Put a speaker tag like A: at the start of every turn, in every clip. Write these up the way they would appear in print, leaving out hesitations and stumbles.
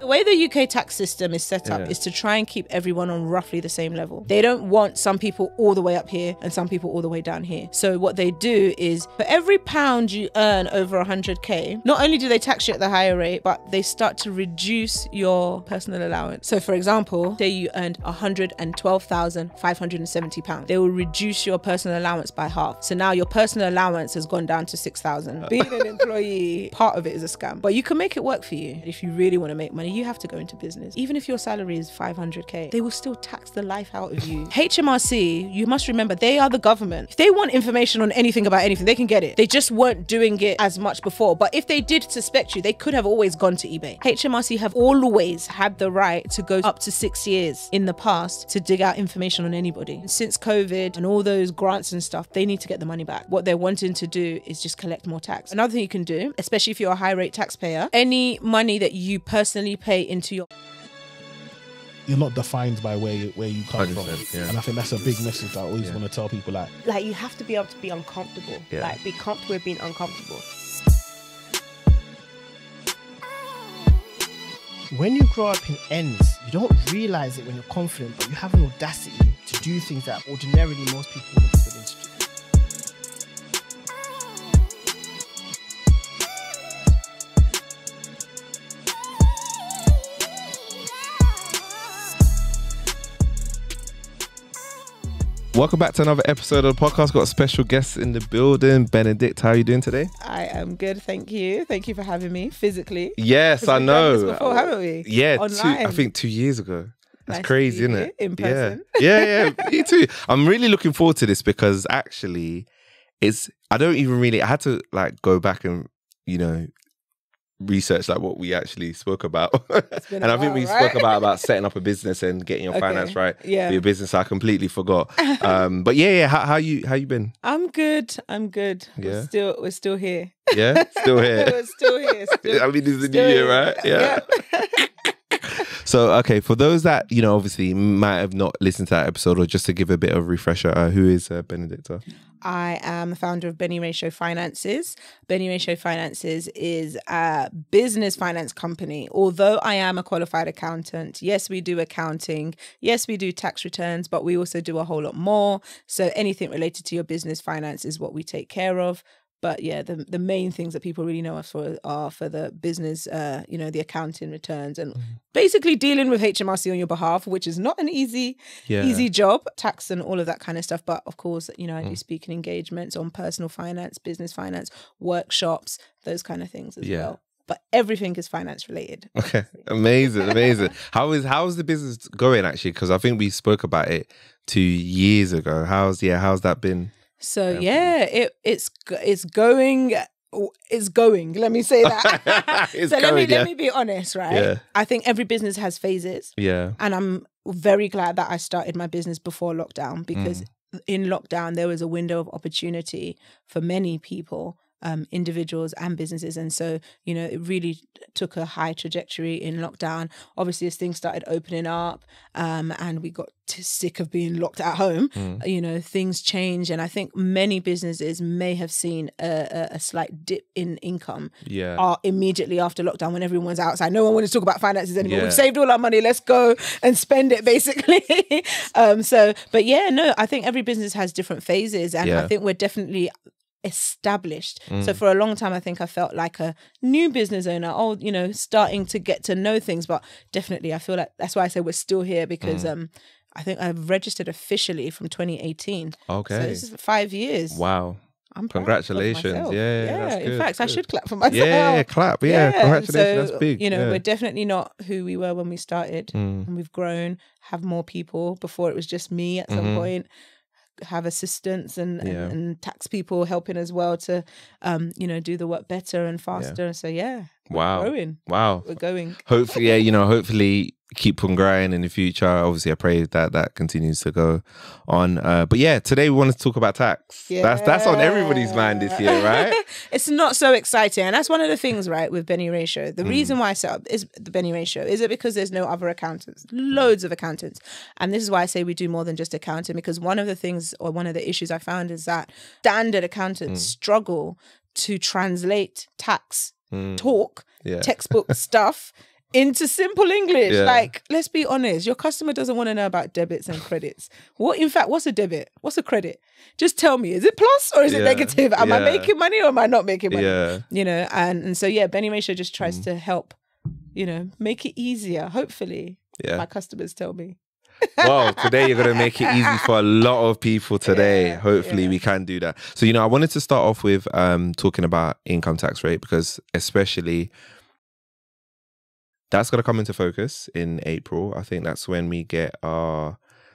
A: The way the UK tax system is set up is to try and keep everyone on roughly the same level. They don't want some people all the way up here and some people all the way down here. So what they do is for every pound you earn over 100k, not only do they tax you at the higher rate, but they start to reduce your personal allowance. So for example, say you earned £112,570. They will reduce your personal allowance by half. So now your personal allowance has gone down to 6,000. Being an employee, part of it is a scam, but you can make it work for you. If you really want to make money, you have to go into business. Even if your salary is 500k, they will still tax the life out of you. HMRC, you must remember, they are the government. If they want information on anything about anything, they can get it. They just weren't doing it as much before. But if they did suspect you, they could have always gone to eBay. HMRC have always had the right to go up to 6 years in the past to dig out information on anybody. Since COVID and all those grants and stuff, they need to get the money back. What they're wanting to do is just collect more tax. Another thing you can do, especially if you're a high rate taxpayer, any money that you personally pay into your...
B: You're not defined by where you come from.
C: Yeah.
B: And I think that's a big message that I always want to tell people. Like
D: you have to be able to be uncomfortable. Like be comfortable with being uncomfortable. When you grow up in ends, you don't realize it when you're confident, but you have an audacity to do things that ordinarily most people wouldn't be willing to do.
C: Welcome back to another episode of the podcast. Got a special guest in the building. Benedict, how are you doing today?
A: I am good, thank you. Thank you for having me physically.
C: Yes, I know.
A: We've done this before, haven't we?
C: Yeah,
A: online.
C: I think 2 years ago. That's
A: Nice
C: crazy,
A: to
C: isn't
A: meet
C: it?
A: you in person.
C: Yeah, me too. I'm really looking forward to this because actually, I had to like go back and research like what we actually spoke about. And I think we spoke about setting up a business and getting your finance right for your business. I completely forgot. But yeah. How you been?
A: I'm good.
C: Yeah.
A: We're still here.
C: Yeah, still here.
A: We're still here.
C: I mean, this is the new year, right? Yeah. So, okay, for those that, obviously might have not listened to that episode, or just to give a bit of refresher, who is Benedicta?
A: I am the founder of Beniratio Finances. Beniratio Finances is a business finance company. Although I am a qualified accountant, yes, we do accounting. Yes, we do tax returns, but we also do a whole lot more. So anything related to your business finance is what we take care of. But yeah, the main things that people really know us for are for the business, the accounting returns and basically dealing with HMRC on your behalf, which is not an easy job, tax and all of that kind of stuff. But of course, I do speaking engagements on personal finance, business finance, workshops, those kind of things as well. But everything is finance related.
C: Okay, amazing. How's the business going actually? Because I think we spoke about it 2 years ago. How's that been?
A: So it's going. Let me say that. Let me be honest, right?
C: Yeah.
A: I think every business has phases.
C: Yeah.
A: And I'm very glad that I started my business before lockdown, because in lockdown there was a window of opportunity for many people, individuals and businesses. And so, it really took a high trajectory in lockdown. Obviously, as things started opening up and we got sick of being locked at home, things changed. And I think many businesses may have seen a slight dip in income immediately after lockdown, when everyone's outside. No one wanted to talk about finances anymore. We've saved all our money. Let's go and spend it, basically. I think every business has different phases. And I think we're definitely established. So for a long time, I think I felt like a new business owner, starting to get to know things. But definitely, I feel like that's why I say we're still here, because I think I've registered officially from 2018.
C: Okay.
A: So this is 5 years.
C: Wow.
A: I'm
C: congratulations. Yeah. That's good,
A: in fact,
C: good.
A: I should clap for myself.
C: Yeah, clap. Yeah, congratulations.
A: So,
C: that's big.
A: We're definitely not who we were when we started. And we've grown, have more people. Before it was just me at some point. Have assistants and tax people helping as well to do the work better and faster. So
C: wow,
A: we're growing.
C: Wow,
A: we're going.
C: Hopefully, hopefully keep on growing in the future. Obviously, I pray that continues to go on. But today we want to talk about tax. That's on everybody's mind this year, right?
A: It's not so exciting, and that's one of the things, right, with Beniratio. The reason why I set up is the Beniratio is it because there's no other accountants, loads of accountants, and this is why I say we do more than just accounting. Because one of the things, or one of the issues I found, is that standard accountants struggle to translate tax talk, textbook stuff into simple English.
C: Yeah.
A: Like, let's be honest. Your customer doesn't want to know about debits and credits. In fact, what's a debit? What's a credit? Just tell me, is it plus or is it negative? Am I making money or am I not making money?
C: Yeah.
A: You know, and so, yeah, Beniratio just tries to help, you know, make it easier, hopefully.
C: Yeah.
A: My customers tell me.
C: Well, today you're going to make it easy for a lot of people today. Hopefully we can do that. So, you know, I wanted to start off with talking about income tax rate, because especially that's going to come into focus in April. I think that's when we get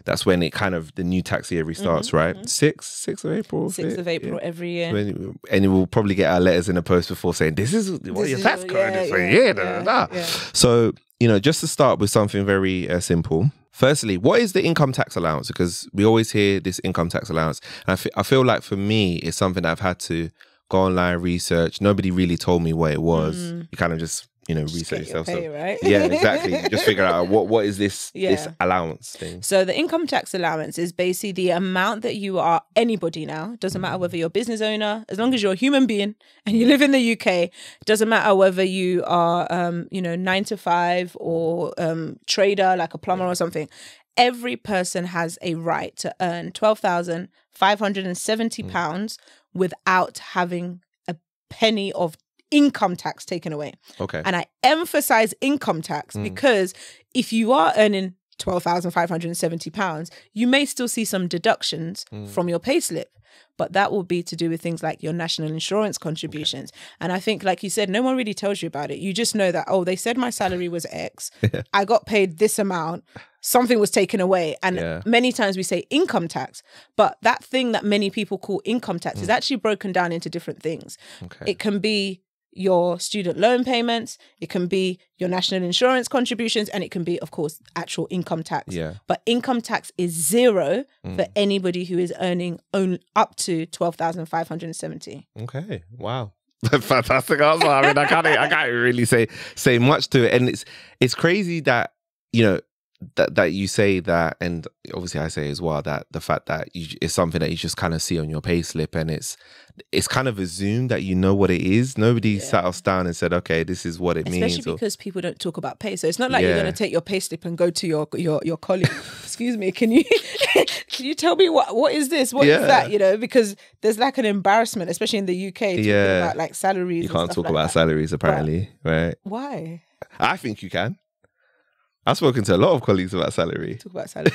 C: that's when it kind of, the new tax year restarts, right? 6th of April?
A: 6th of April every year.
C: And we'll probably get our letters in the post before saying, this is what your tax code is for a year. So, you know, just to start with something very simple. Firstly, what is the income tax allowance? Because we always hear this income tax allowance. And I feel like for me, it's something that I've had to go online, research. Nobody really told me what it was. You kind of just, you know, research yourself.
A: Pay, right?
C: Yeah, exactly. You just figure out what is this allowance thing.
A: So the income tax allowance is basically the amount that you are, anybody now, doesn't matter whether you're a business owner, as long as you're a human being and you live in the UK, it doesn't matter whether you are, you know, 9 to 5 or trader, like a plumber or something. Every person has a right to earn £12,570 without having a penny of income tax taken away.
C: Okay.
A: And I emphasize income tax because if you are earning £12,570, you may still see some deductions from your payslip. But that will be to do with things like your national insurance contributions. And I think, like you said, no one really tells you about it. You just know that, oh, they said my salary was X. I got paid this amount. Something was taken away. And many times we say income tax. But that thing that many people call income tax is actually broken down into different things. It can be your student loan payments, it can be your national insurance contributions, and it can be, of course, actual income tax. But income tax is 0 for anybody who is earning up to 12,570.
C: Okay, wow. Fantastic answer. I mean, I can't really say much to it. And it's crazy that, you know, that you say that, and obviously I say as well that the fact that it's something that you just kind of see on your payslip, and it's kind of assumed that you know what it is. Nobody sat us down and said, okay, this is what it means.
A: Especially because people don't talk about pay. So it's not like you're going to take your payslip and go to your colleague. Excuse me, can you tell me what is this? What is that? You know, because there's like an embarrassment, especially in the UK, talking about like salaries.
C: You can't talk about salaries apparently, right?
A: Why?
C: I think you can. I've spoken to a lot of colleagues about salary.
A: Talk about salary.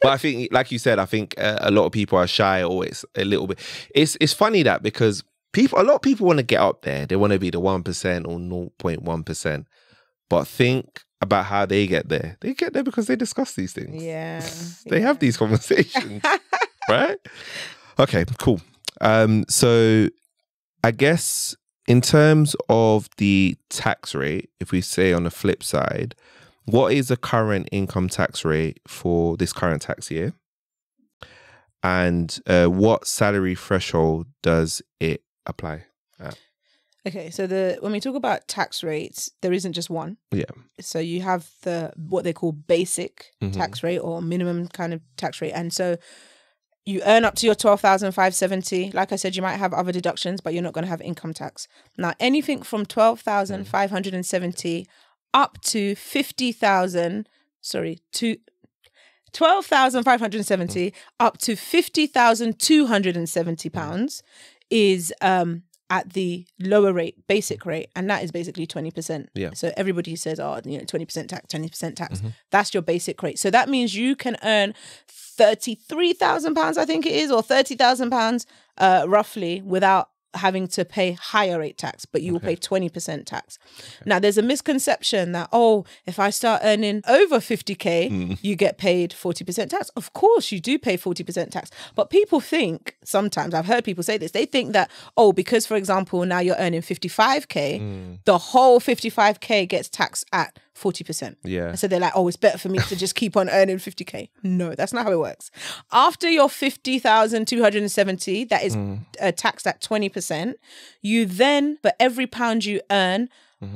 C: But I think, like you said, I think a lot of people are shy, or it's a little bit. It's funny that because a lot of people want to get up there. They want to be the 1% or 0.1%. But think about how they get there. They get there because they discuss these things. They have these conversations, right? Okay, cool. So I guess in terms of the tax rate, if we say on the flip side, what is the current income tax rate for this current tax year? And what salary threshold does it apply at?
A: Okay, so when we talk about tax rates, there isn't just one. So you have what they call basic tax rate or minimum kind of tax rate. And so you earn up to your 12,570. Like I said, you might have other deductions, but you're not going to have income tax. Now, anything from 12,570 up to 50,000, to 12,570 up to 50,270 pounds is at the lower rate, basic rate, and that is basically 20%. So everybody says, oh, you know, 20% tax, 20% tax. That's your basic rate. So that means you can earn £33,000, I think it is, or £30,000 roughly, without having to pay higher rate tax, but you will pay 20% tax. Now, there's a misconception that, oh, if I start earning over 50k, you get paid 40% tax. Of course, you do pay 40% tax. But people think, sometimes, I've heard people say this, they think that, oh, because, for example, now you're earning 55k, the whole 55k gets taxed at 40%. So they're like, oh, it's better for me to just keep on earning 50k. No, that's not how it works. After your 50,270, that is taxed at 20%, you then, for every pound you earn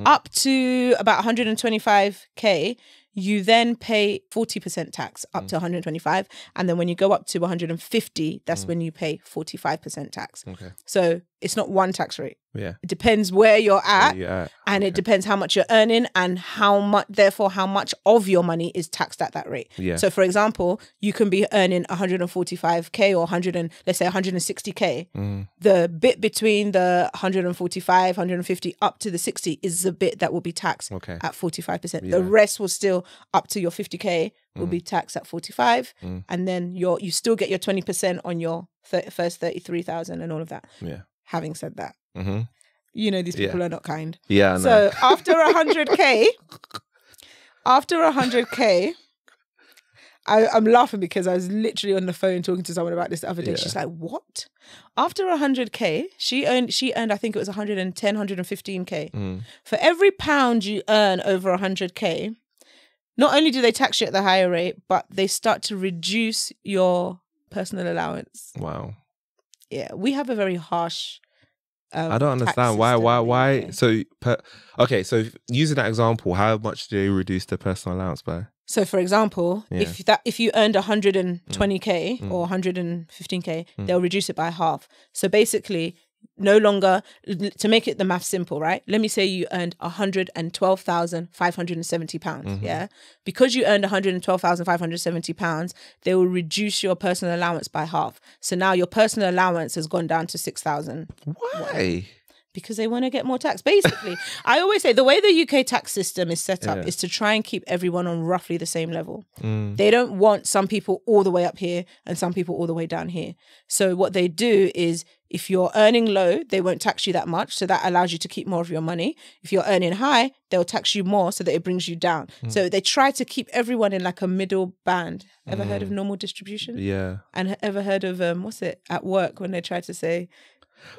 A: up to about 125k, you then pay 40% tax up to 125. And then when you go up to 150, that's when you pay 45% tax. So It's not one tax rate.
C: Yeah.
A: It depends where you're at, and
C: Okay.
A: it depends how much you're earning and how much, therefore, how much of your money is taxed at that rate.
C: Yeah.
A: So, for example, you can be earning 145k or let's say 160k. The bit between the 145, 150 up to the 60 is the bit that will be taxed at 45%. The rest will still up to your 50k will be taxed at 45, and then you still get your 20% on your first 33,000 and all of that.
C: Yeah.
A: Having said that, you know, these people are not kind.
C: Yeah. No.
A: So after 100k, I'm laughing because I was literally on the phone talking to someone about this the other day. She's like, what? After 100k, she earned, I think it was 110, 115k. For every pound you earn over 100k, not only do they tax you at the higher rate, but they start to reduce your personal allowance.
C: Wow.
A: Yeah, we have a very harsh
C: I don't understand why. So, so using that example, how much do they reduce the personal allowance by?
A: So, for example, if you earned 120k or 115k, they'll reduce it by half. So basically, no longer, to make it the math simple, right? Let me say you earned £112,570. Yeah, because you earned £112,570, they will reduce your personal allowance by half. So now your personal allowance has gone down to 6,000.
C: Why?
A: Because they want to get more tax. Basically, I always say the way the UK tax system is set up is to try and keep everyone on roughly the same level. They don't want some people all the way up here and some people all the way down here. So what they do is, if you're earning low, they won't tax you that much. So that allows you to keep more of your money. If you're earning high, they'll tax you more so that it brings you down. So they try to keep everyone in like a middle band. Ever heard of normal distribution?
C: Yeah.
A: And ever heard of, what's it, at work when they try to say,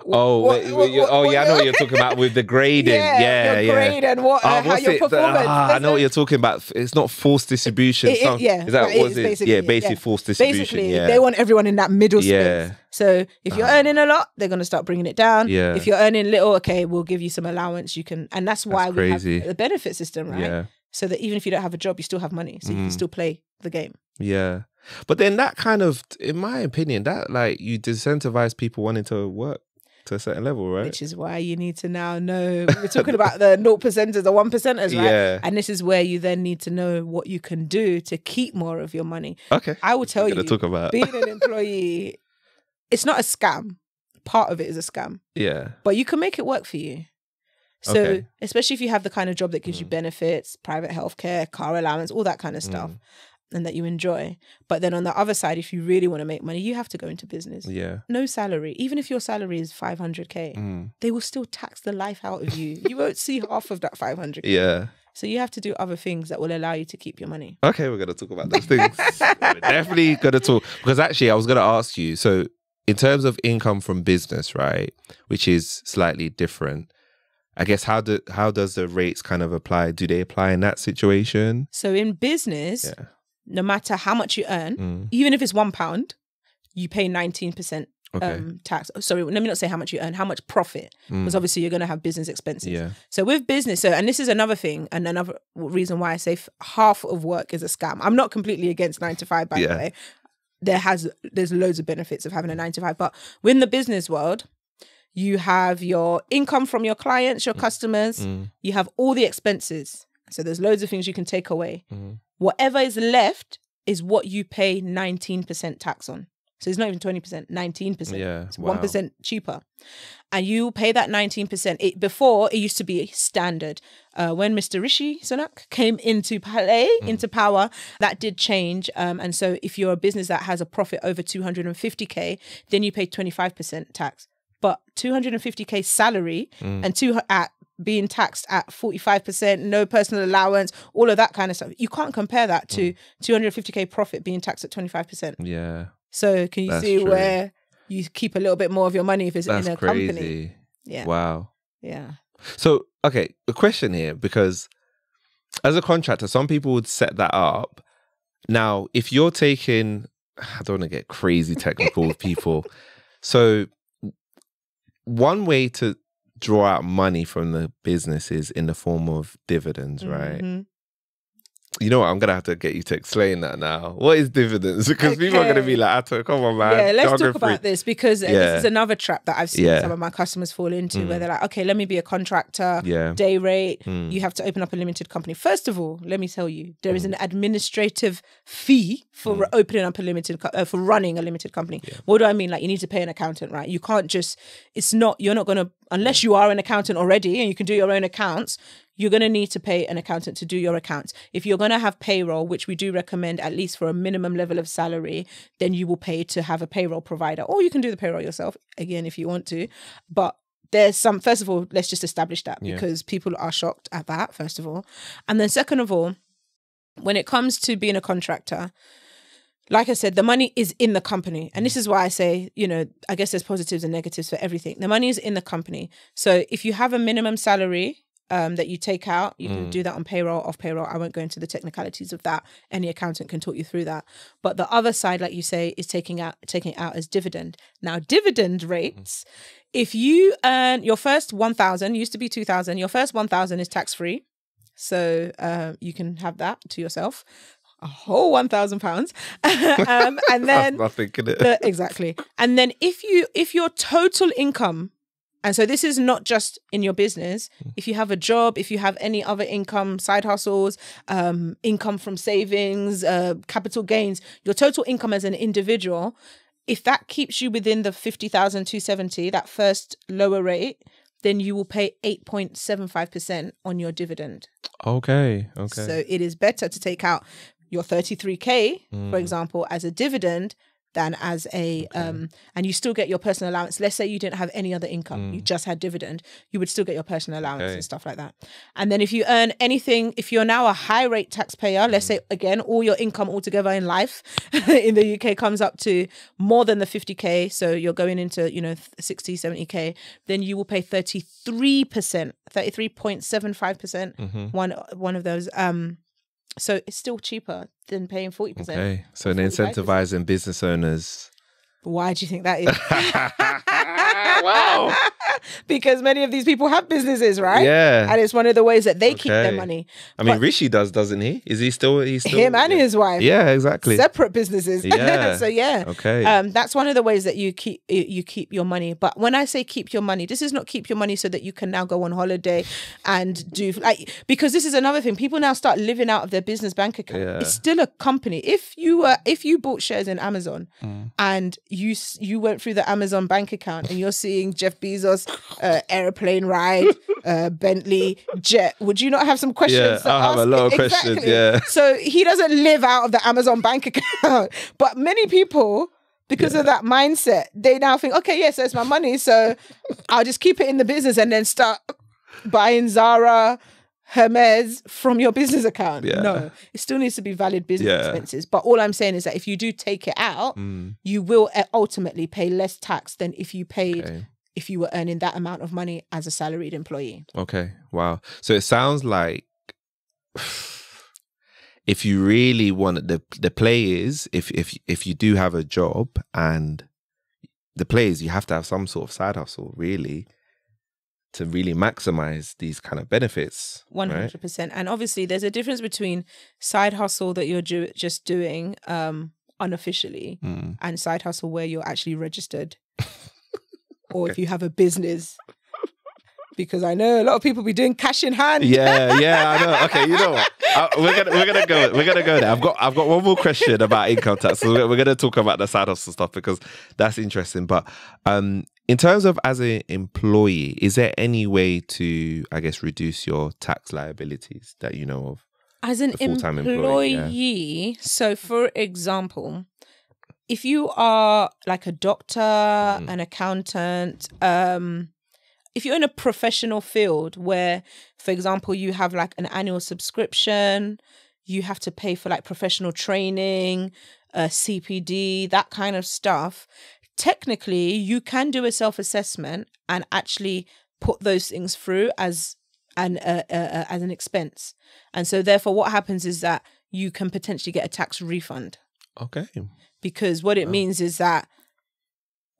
C: I know what you're talking about with the grading.
A: Your grade and how your performance.
C: I know what you're talking about. It's not forced distribution. Is that what it is? Yeah, basically forced distribution.
A: Basically, they want everyone in that middle space. So if you're earning a lot, they're going to start bringing it down.
C: Yeah.
A: If you're earning little, okay, we'll give you some allowance. You can, and that's why we have the benefit system, right?
C: Yeah.
A: So that even if you don't have a job, you still have money, so you can still play the game.
C: Yeah. But then that kind of, in my opinion, that like you disincentivize people wanting to work to a certain level, right?
A: Which is why you need to now know, we're talking about the 0%ers, the 1%ers, right?
C: Yeah.
A: And this is where you then need to know what you can do to keep more of your money.
C: Okay.
A: I will tell you,
C: talk about
A: being an employee, it's not a scam. Part of it is a scam.
C: Yeah.
A: But you can make it work for you. So especially if you have the kind of job that gives you benefits, private healthcare, car allowance, all that kind of stuff, and that you enjoy. But then on the other side, if you really want to make money, you have to go into business.
C: Yeah.
A: No salary. Even if your salary is 500k, they will still tax the life out of you. You won't see half of that 500k.
C: Yeah.
A: So you have to do other things that will allow you to keep your money.
C: Okay, we're going to talk about those things. We're definitely going to talk. Because actually, I was going to ask you, so in terms of income from business, right, which is slightly different, I guess how does the rates kind of apply? Do they apply in that situation?
A: So in business, no matter how much you earn, even if it's £1, you pay 19% tax. Sorry, let me not say how much you earn, how much profit, because obviously you're going to have business expenses. Yeah. So with business, and this is another thing, and another reason why I say half of work is a scam. I'm not completely against 9 to 5, by the way. There's loads of benefits of having a 9 to 5, but within the business world, you have your income from your clients, your customers, you have all the expenses. So there's loads of things you can take away. Whatever is left is what you pay 19% tax on. So it's not even 20%, 19%.
C: Yeah,
A: it's 1% cheaper. And you pay that 19%. Before, it used to be standard. When Mr. Rishi Sunak came into power, that did change. And so if you're a business that has a profit over 250k, then you pay 25% tax. But 250k salary and being taxed at 45%, no personal allowance, all of that kind of stuff. You can't compare that to 250k profit being taxed at 25%.
C: Yeah.
A: So can you see where you keep a little bit more of your money if it's in a company? Yeah.
C: Wow.
A: Yeah.
C: So, okay, a question here, because as a contractor, some people would set that up. Now, if you're taking, I don't want to get crazy technical with people. So one way to draw out money from the business is in the form of dividends, right? You know what? I'm gonna have to get you to explain that now. What is dividends? Because people are gonna be like, Atto, come on, man.
A: Yeah, let's talk about this because this is another trap that I've seen some of my customers fall into where they're like, okay, let me be a contractor, day rate. You have to open up a limited company. First of all, let me tell you, there is an administrative fee for opening up a for running a limited company. What do I mean? Like, you need to pay an accountant, right? You can't just, you're not gonna, unless you are an accountant already and you can do your own accounts, you're going to need to pay an accountant to do your accounts. If you're going to have payroll, which we do recommend at least for a minimum level of salary, then you will pay to have a payroll provider, or you can do the payroll yourself, again, if you want to. But there's first of all, let's just establish that because people are shocked at that, first of all. And then second of all, when it comes to being a contractor, like I said, the money is in the company. And this is why I say, I guess there's positives and negatives for everything. The money is in the company. So if you have a minimum salary that you take out, you can do that on payroll, off payroll. I won't go into the technicalities of that. Any accountant can talk you through that. But the other side, like you say, is taking it out as dividend. Now, dividend rates, if you earn your first 1,000, used to be 2,000, your first 1,000 is tax-free. So you can have that to yourself. A whole £1,000, and then
C: nothing, can it?
A: Exactly. And then if your total income, and so this is not just in your business, if you have a job, if you have any other income, side hustles, income from savings, capital gains, your total income as an individual, if that keeps you within the 50,270, that first lower rate, then you will pay 8.75% on your dividend.
C: Okay.
A: So it is better to take out your 33K, for example, as a dividend than as a, and you still get your personal allowance. Let's say you didn't have any other income, you just had dividend, you would still get your personal allowance and stuff like that. And then if you earn anything, if you're now a high rate taxpayer, let's say, again, all your income altogether in life in the UK comes up to more than the 50K, so you're going into, 60, 70K, then you will pay 33%, 33.75%, one of those, so it's still cheaper than paying 40%.
C: Okay. So they're incentivizing business owners.
A: Why do you think that is?
C: Wow.
A: Because many of these people have businesses, right?
C: Yeah.
A: And it's one of the ways that they keep their money.
C: I mean, Rishi doesn't he? Is he still? He's still
A: him and his wife.
C: Yeah, exactly.
A: Separate businesses.
C: Yeah.
A: So yeah.
C: Okay.
A: That's one of the ways that you keep your money. But when I say keep your money, this is not keep your money so that you can now go on holiday and do because this is another thing. People now start living out of their business bank account.
C: Yeah.
A: It's still a company. If you bought shares in Amazon and you went through the Amazon bank account and you're seeing Jeff Bezos airplane ride, Bentley, jet, would you not have some questions?
C: Yeah, I'll have a lot of questions. Yeah.
A: So he doesn't live out of the Amazon bank account, but many people, because of that mindset, they now think, okay, yes, it's my money, so I'll just keep it in the business and then start buying Zara, Hermes from your business account.
C: Yeah.
A: No, it still needs to be valid business expenses. But all I'm saying is that if you do take it out, you will ultimately pay less tax than if you paid if you were earning that amount of money as a salaried employee.
C: Okay. Wow. So it sounds like if you really want the play is if you do have a job, and the play is you have to have some sort of side hustle really to really maximize these kind of benefits.
A: 100%. Right? And obviously there's a difference between side hustle that you're just doing unofficially and side hustle where you're actually registered. Or if you have a business, because I know a lot of people be doing cash in hand.
C: Yeah, I know. Okay, you know what? We're gonna go there. I've got one more question about income tax. So we're gonna talk about the side hustle stuff because that's interesting. But in terms of as an employee, is there any way to, I guess, reduce your tax liabilities that you know of?
A: As an employee, so for example, if you are like a doctor, an accountant, if you're in a professional field where, for example, you have like an annual subscription, you have to pay for like professional training, CPD, that kind of stuff, technically you can do a self-assessment and actually put those things through as an expense. And so therefore what happens is that you can potentially get a tax refund.
C: Okay.
A: Because what it means is that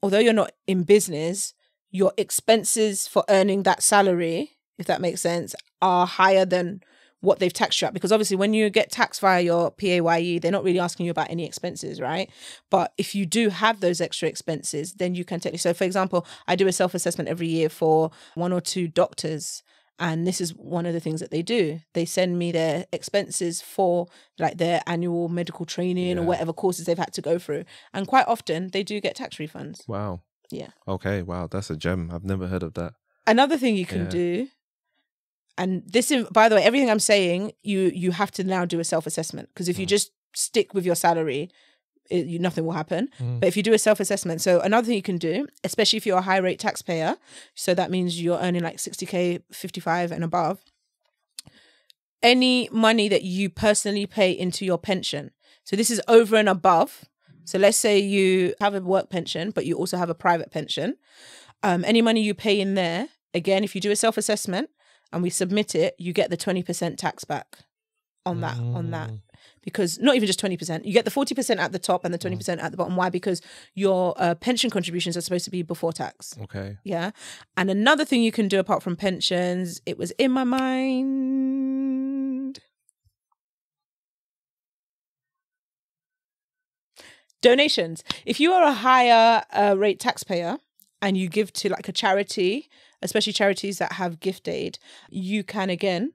A: although you're not in business, your expenses for earning that salary, if that makes sense, are higher than what they've taxed you at, because obviously when you get taxed via your PAYE, they're not really asking you about any expenses, right? But if you do have those extra expenses, then you can technically, so for example, I do a self-assessment every year for 1 or 2 doctors, and this is one of the things that they do. They send me their expenses for like their annual medical training or whatever courses they've had to go through, and quite often they do get tax refunds.
C: Wow.
A: Yeah.
C: Okay. Wow. That's a gem. I've never heard of that.
A: Another thing you can do, and this is, by the way, everything I'm saying, you have to now do a self-assessment, because if you just stick with your salary, nothing will happen. But if you do a self-assessment, so another thing you can do, especially if you're a high rate taxpayer, so that means you're earning like 60K, 55 and above, any money that you personally pay into your pension. So this is over and above. So let's say you have a work pension, but you also have a private pension. Any money you pay in there, again, if you do a self-assessment and we submit it, you get the 20% tax back on that. Because not even just 20%, you get the 40% at the top and the 20% at the bottom. Why? Because your pension contributions are supposed to be before tax.
C: Okay.
A: Yeah. And another thing you can do apart from pensions, it was in my mind. Donations. If you are a higher rate taxpayer and you give to like a charity, especially charities that have gift aid, you can again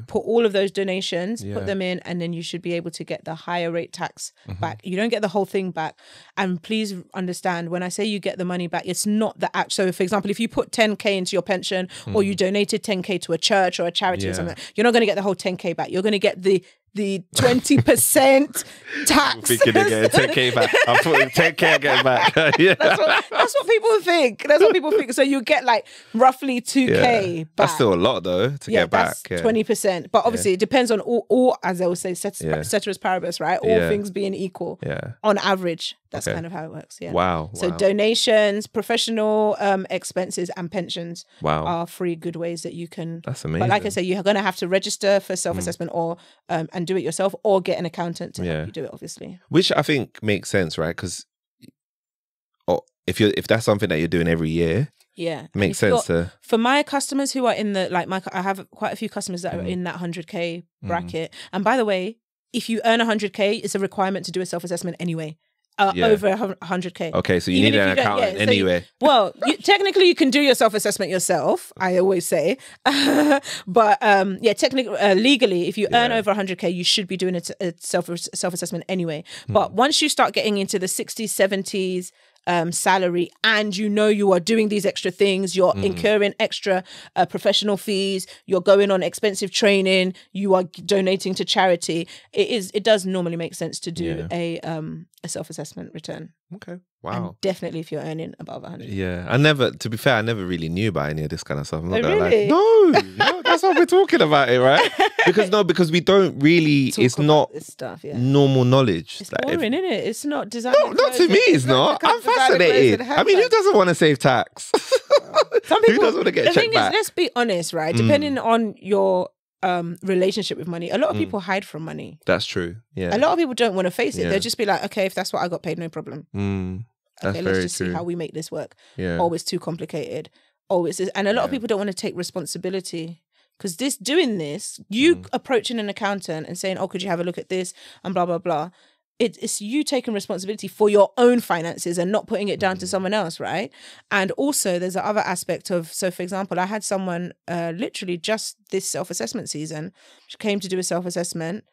A: put all of those donations, put them in, and then you should be able to get the higher rate tax back. You don't get the whole thing back. And please understand, when I say you get the money back, it's not the act. So for example, if you put 10K into your pension or you donated 10K to a church or a charity or something, you're not going to get the whole 10K back. You're going to get the 20% tax.
C: Thinking they're getting 10K back. I'm putting 10K again back.
A: That's what people think. That's what people think. So you get like roughly 2K back.
C: That's still a lot though to get back.
A: That's 20%. But obviously it depends on all, as I would say, ceteris paribus, right? All things being equal. On average, that's kind of how it works. Yeah.
C: Wow.
A: So donations, professional expenses, and pensions are 3 good ways that you can.
C: That's amazing.
A: But like I say, you're going to have to register for self-assessment or and do it yourself, or get an accountant to help you do it, obviously. Which
C: I think makes sense, right? Because if that's something that you're doing every year, it makes sense
A: for my customers who are in the I have quite a few customers that are in that 100K bracket. And by the way, if you earn 100K, it's a requirement to do a self-assessment anyway. Over 100K.
C: Okay, so you need an accountant anyway.
A: Technically you can do your self-assessment yourself, I always say. But technically, legally, if you earn over 100K, you should be doing a self-assessment anyway. But once you start getting into the 60s, 70s, salary, and you are doing these extra things, you're incurring extra professional fees, you're going on expensive training, you are donating to charity, it does normally make sense to do a self-assessment return.
C: Okay. Wow.
A: And definitely if you're earning above 100.
C: Yeah. To be fair, I never really knew about any of this kind of stuff. I'm not gonna
A: really?
C: lie. No, that's what we're talking about it, right? Because we don't really, it's not
A: this stuff,
C: normal knowledge.
A: It's boring, isn't it? It's not designed.
C: No, not to me, it's not. I'm fascinated. I mean, who doesn't want to save tax?
A: Some people,
C: who doesn't want to get a check back?
A: Let's be honest, right? Depending on your relationship with money, a lot of people hide from money.
C: That's true. Yeah.
A: A lot of people don't want to face it. They'll just be like, okay, if that's what I got paid, no problem.
C: That's
A: let's just see how we make this work.
C: Yeah.
A: Always too complicated. Always, and a lot of people don't want to take responsibility. Because doing this, you approaching an accountant and saying, oh, could you have a look at this and blah, blah, blah. It's you taking responsibility for your own finances and not putting it down to someone else, right? And also there's the other aspect of, so for example, I had someone literally just this self-assessment season, she came to do a self-assessment.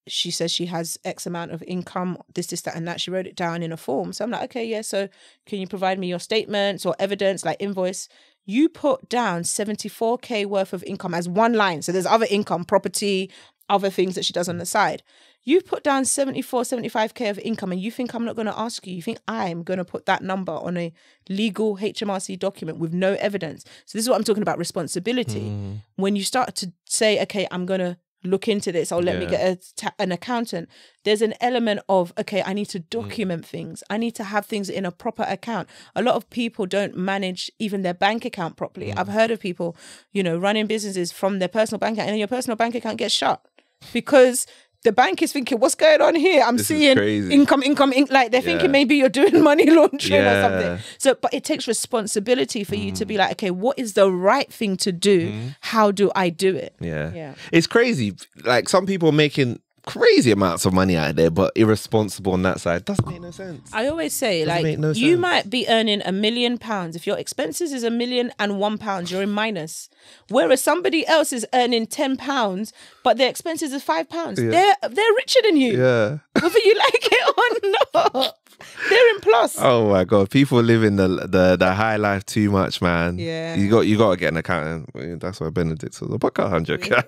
A: She says she has X amount of income, this, that, and that. She wrote it down in a form. So I'm like, okay, yeah, so can you provide me your statements or evidence, like invoice? You put down 74K worth of income as one line. So there's other income, property, other things that she does on the side. You put down 74, 75K of income, and you think I'm not going to ask you. You think I'm going to put that number on a legal HMRC document with no evidence. So this is what I'm talking about, responsibility. When you start to say, okay, I'm going to look into this, or let me get an accountant, there's an element of, okay, I need to document things. I need to have things in a proper account. A lot of people don't manage even their bank account properly. I've heard of people, running businesses from their personal bank account, and your personal bank account gets shut because the bank is thinking, what's going on here? I'm seeing income, like they're thinking maybe you're doing money laundering or something. So, but it takes responsibility for you to be like, okay, what is the right thing to do? How do I do it?
C: Yeah. It's crazy. Like some people are making crazy amounts of money out there, but irresponsible on that side. Doesn't make no sense.
A: I always say, you might be earning £1 million. If your expenses is £1,001, you're in minus. Whereas somebody else is earning £10, but their expenses is £5. They're richer than you.
C: Yeah.
A: Whether you like it or not. They're in plus.
C: Oh my God. People live in the high life too much, man.
A: Yeah.
C: You got to get an accountant. That's why Benedicta was a podcast 100.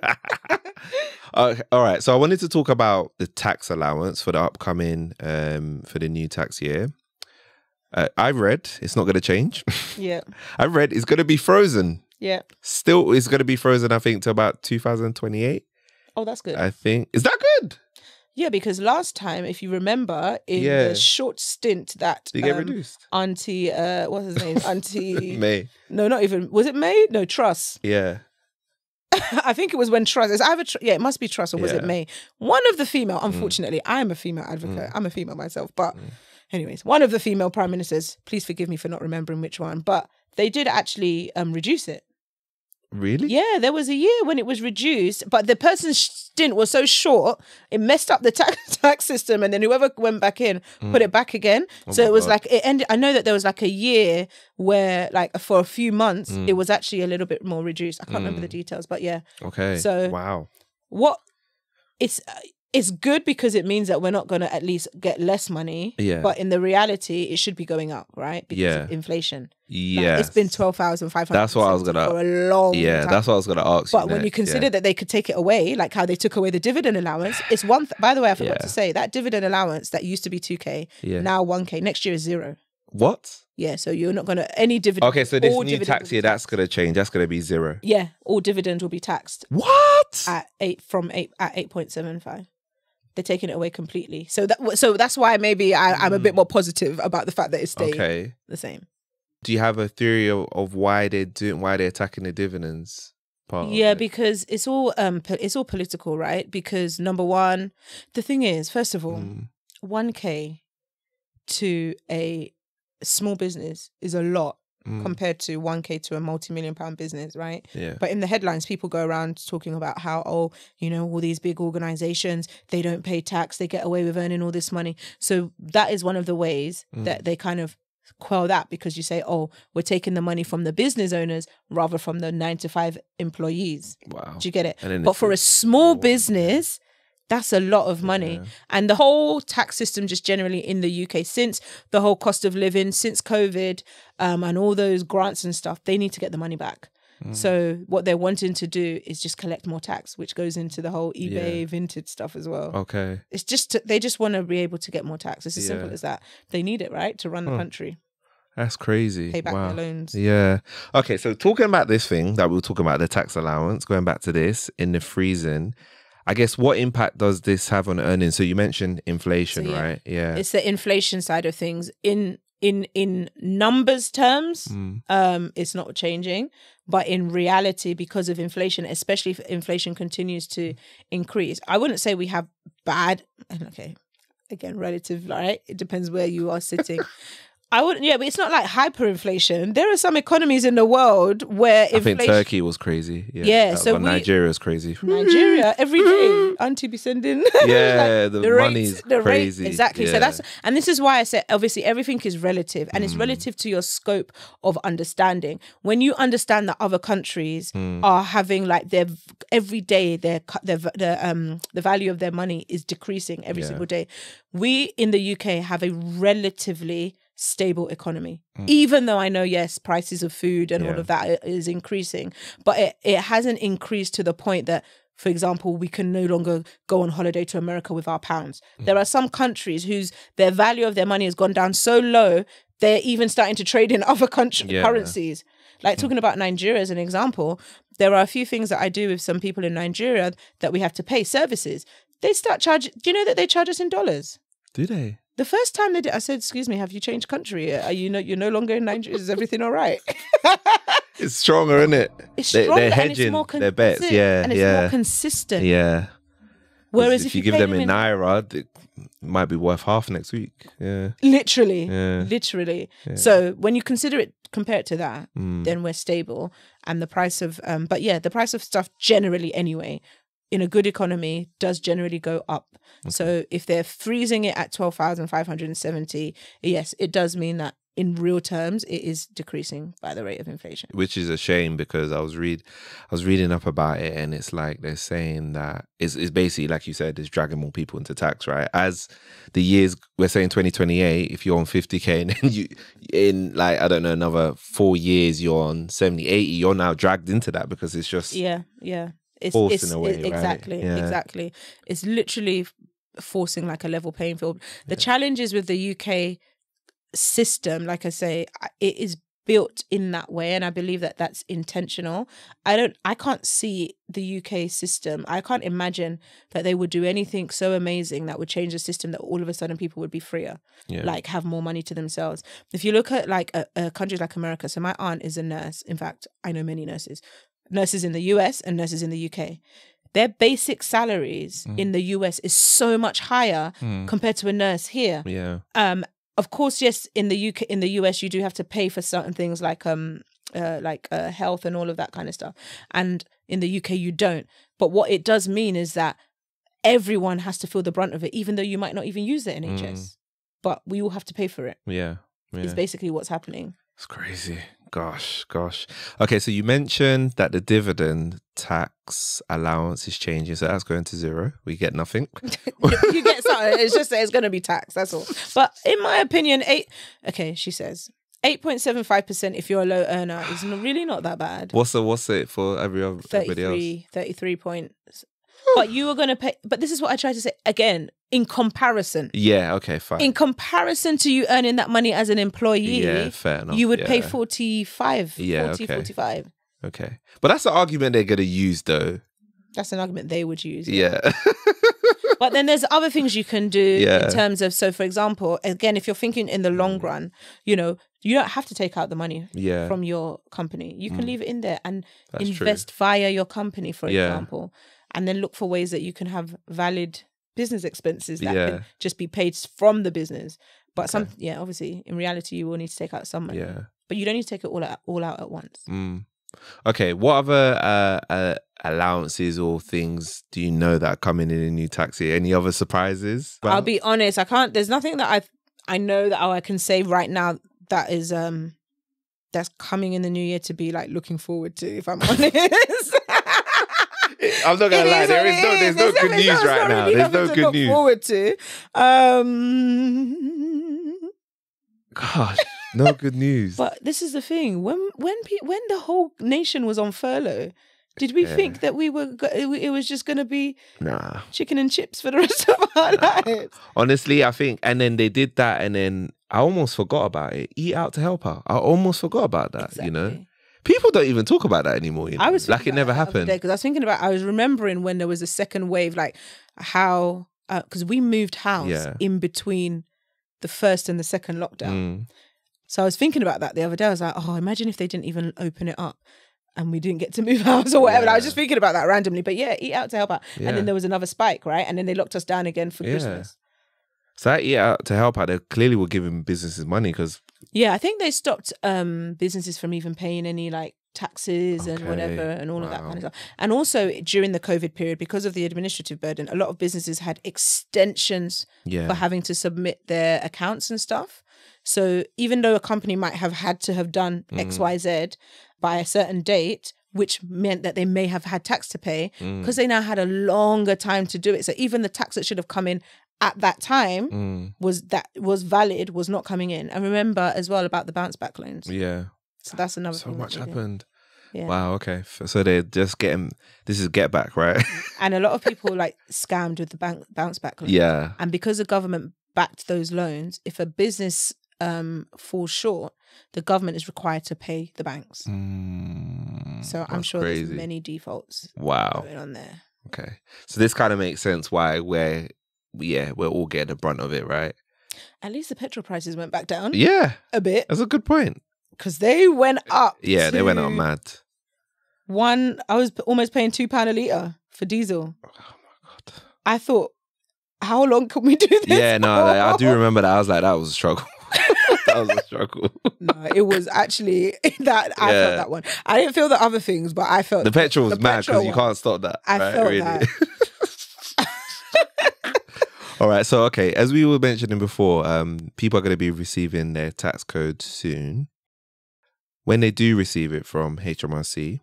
C: All right. So I wanted to talk about the tax allowance for the upcoming, for the new tax year. I've read it's not going to change.
A: Yeah.
C: I've read it's going to be frozen.
A: Yeah.
C: Still, it's going to be frozen, I think, to about 2028.
A: Oh, that's good.
C: I think. Is that good?
A: Yeah, because last time, if you remember, in the short stint that
C: you get reduced.
A: Auntie, what's his name? Auntie
C: May.
A: No, not even. Was it May? No, Truss.
C: Yeah.
A: I think it was when Truss. It's either it must be Truss or was it May? One of the female. Unfortunately, I'm a female advocate. I'm a female myself, but anyways, one of the female prime ministers. Please forgive me for not remembering which one, but they did actually reduce it.
C: Really?
A: Yeah, there was a year when it was reduced, but the person's stint was so short, it messed up the tax system, and then whoever went back in put it back again. So it was like, it ended. I know that there was like a year where, like, for a few months, it was actually a little bit more reduced. I can't remember the details, but yeah.
C: Okay.
A: So
C: wow.
A: It's good because it means that we're not going to at least get less money.
C: Yeah.
A: But in the reality, it should be going up, right? Because of inflation.
C: Yeah.
A: Like, it's been 12,500.
C: That's what I was gonna.
A: For a long time.
C: That's what I was gonna ask.
A: But when you consider that they could take it away, like how they took away the dividend allowance, it's one. By the way, I forgot to say that dividend allowance that used to be 2K, now 1K. Next year is 0.
C: What?
A: Yeah, so you're not gonna any dividend.
C: Okay, so this new tax year, that's gonna change. That's gonna be 0.
A: Yeah, all dividends will be taxed.
C: What?
A: At 8.75. They're taking it away completely. So that's why maybe I'm a bit more positive about the fact that it's staying the same.
C: Do you have a theory of why they're attacking the dividends part?
A: Yeah, because it's all political, right? Because number one, the thing is, first of all, 1K to a small business is a lot compared to 1K to a multi-million-pound business, right?
C: Yeah.
A: But in the headlines, people go around talking about how, all these big organizations, they don't pay tax, they get away with earning all this money. So that is one of the ways that they kind of quell that, because you say, oh, we're taking the money from the business owners rather from the 9-to-5 employees.
C: Wow.
A: Do you get it? But for a small business, that's a lot of money. Yeah. And the whole tax system just generally in the UK, since the whole cost of living, since COVID, and all those grants and stuff, they need to get the money back. So what they're wanting to do is just collect more tax, which goes into the whole eBay vintage stuff as well.
C: Okay.
A: It's just, they just want to be able to get more tax. It's as simple as that. They need it, right? To run the country.
C: That's crazy.
A: Pay back their loans.
C: Yeah. Okay, so talking about this thing that we were talking about, the tax allowance, going back to this, in the freezing, I guess what impact does this have on earnings? So you mentioned inflation, right? Yeah. It's
A: the inflation side of things. In numbers terms, it's not changing. But in reality, because of inflation, especially if inflation continues to increase, I wouldn't say we have bad, okay, again, relative, right? It depends where you are sitting. I wouldn't, but it's not like hyperinflation. There are some economies in the world where inflation...
C: I think Turkey was crazy.
A: So
C: Nigeria was crazy.
A: Nigeria, every day, auntie be sending...
C: Yeah, like, the money's crazy.
A: Exactly.
C: Yeah.
A: So and this is why I said, obviously, everything is relative, and it's relative to your scope of understanding. When you understand that other countries are having, like, their every day, the value of their money is decreasing every single day. We in the UK have a relatively stable economy, even though I know, yes, prices of food and all of that is increasing, but it hasn't increased to the point that, for example, we can no longer go on holiday to America with our pounds. There are some countries their value of their money has gone down so low, they're even starting to trade in other currencies. Like talking about Nigeria as an example, there are a few things that I do with some people in Nigeria that we have to pay services. They start charging, do you know that they charge us in dollars?
C: Do they?
A: The first time they did, I said, excuse me, have you changed country? You're no longer in Nigeria? Is everything all right?
C: It's stronger, isn't it?
A: It's stronger,
C: they're hedging
A: and it's more
C: their bets. Yeah,
A: and it's more consistent.
C: Yeah.
A: Whereas
C: if you give
A: pay
C: them in Naira, it might be worth half next week. Yeah.
A: literally,
C: Yeah.
A: literally.
C: Yeah.
A: So when you consider it, compare it to that,
C: Mm.
A: then we're stable. And the price of, but yeah, the price of stuff generally anyway, in a good economy, does generally go up.
C: Okay.
A: So if they're freezing it at 12,570, yes, it does mean that in real terms, it is decreasing by the rate of inflation.
C: Which is a shame, because I was reading up about it, and it's like they're saying that it's basically, like you said, it's dragging more people into tax, right? As the years, we're saying 2028, if you're on 50K and then you, in like, I don't know, another 4 years, you're on 70, 80, you're now dragged into that because it's just
A: Yeah.
C: forced in a way, right?
A: Exactly,
C: Yeah.
A: exactly. It's literally forcing like a level playing field. The challenge is with the UK system, like I say, it is built in that way, and I believe that that's intentional. I can't see the UK system. I can't imagine that they would do anything so amazing that would change the system that all of a sudden people would be freer, like have more money to themselves. If you look at like a country like America, so my aunt is a nurse. In fact, I know many nurses in the US and nurses in the UK. Their basic salaries in the US is so much higher compared to a nurse here.
C: Yeah.
A: Of course, yes, in the US, you do have to pay for certain things like health and all of that kind of stuff. And in the UK, you don't. But what it does mean is that everyone has to feel the brunt of it, even though you might not even use the NHS. But we all have to pay for it.
C: Yeah.
A: It's basically what's happening.
C: It's crazy. Gosh. Okay, so you mentioned that the dividend tax allowance is changing, so that's going to zero. We get nothing.
A: You get something. It's just that it's going to be taxed. That's all. But in my opinion, she says 8.75% if you're a low earner is really not that bad.
C: What's it for everybody else?
A: 33 points. But you are going to pay. But this is what I try to say again. In comparison.
C: Yeah, okay, fine.
A: In comparison to you earning that money as an employee,
C: yeah, fair enough.
A: You would pay 45.
C: Yeah,
A: 40,
C: okay.
A: 45.
C: Okay. But that's the argument they're going to use, though.
A: That's an argument they would use.
C: Yeah.
A: But then there's other things you can do
C: Yeah.
A: in terms of, so for example, again, if you're thinking in the long run, you don't have to take out the money from your company. You can leave it in there and
C: That's
A: invest via your company, for
C: Yeah.
A: example, and then look for ways that you can have valid business expenses that
C: Yeah.
A: can just be paid from the business. But obviously, in reality, you will need to take out some money.
C: Yeah.
A: But you don't need to take it all out at once.
C: Okay, what other allowances or things do you know that are coming in a new tax year? Any other surprises?
A: I'll be honest, I can't. There's nothing that I know that I can say right now that is that's coming in the new year to be like looking forward to. If I'm honest.
C: I'm not gonna lie. There's no good news right now. There's no good news.
A: Forward to.
C: Gosh, no good news.
A: But this is the thing. When the whole nation was on furlough, did we think that it was just gonna be chicken and chips for the rest of our lives?
C: Honestly, I think, and then they did that, and then I almost forgot about it. Eat out to help out. I almost forgot about that.
A: Exactly.
C: People don't even talk about that anymore.
A: I was
C: like it never happened.
A: Because I was remembering when there was a second wave, like how because we moved house in between the first and the second lockdown. So I was thinking about that the other day. I was like, oh, imagine if they didn't even open it up and we didn't get to move house or whatever. I was just thinking about that randomly. But yeah, eat out to help out. And then there was another spike, right? And then they locked us down again for Christmas.
C: So that eat out to help out, they clearly were giving businesses money because...
A: Yeah, I think they stopped businesses from even paying any like taxes and whatever and all of that kind of stuff. And also during the COVID period, because of the administrative burden, a lot of businesses had extensions for having to submit their accounts and stuff. So even though a company might have had to have done X, Y, Z by a certain date, which meant that they may have had tax to pay, because they now had a longer time to do it. So even the tax that should have come in at that time was valid, was not coming in. And remember as well about the bounce back loans.
C: Yeah.
A: So that's another
C: so
A: thing.
C: So much
A: that
C: happened.
A: Yeah.
C: Wow, okay. So they're just getting, this is get back, right?
A: And a lot of people like scammed with the bounce back loans.
C: Yeah.
A: And because the government backed those loans, if a business falls short, the government is required to pay the banks. So I'm sure there's many defaults going on there.
C: Okay. So this kind of makes sense why we're all getting the brunt of it, right?
A: At least the petrol prices went back down.
C: Yeah.
A: A bit.
C: That's a good point.
A: Because they went up.
C: Yeah, they went up mad.
A: I was almost paying £2 a litre for diesel.
C: Oh my God.
A: I thought, how long can we do this?
C: Yeah, no, I do remember that. I was like, that was a struggle. That was a struggle.
A: No, it was actually that I felt that one. I didn't feel the other things, but I felt
C: the petrol was mad because you
A: one.
C: can't stop that.
A: I
C: right?
A: felt
C: Really.
A: that.
C: All right, so okay, as we were mentioning before, people are going to be receiving their tax code soon. When they do receive it from HMRC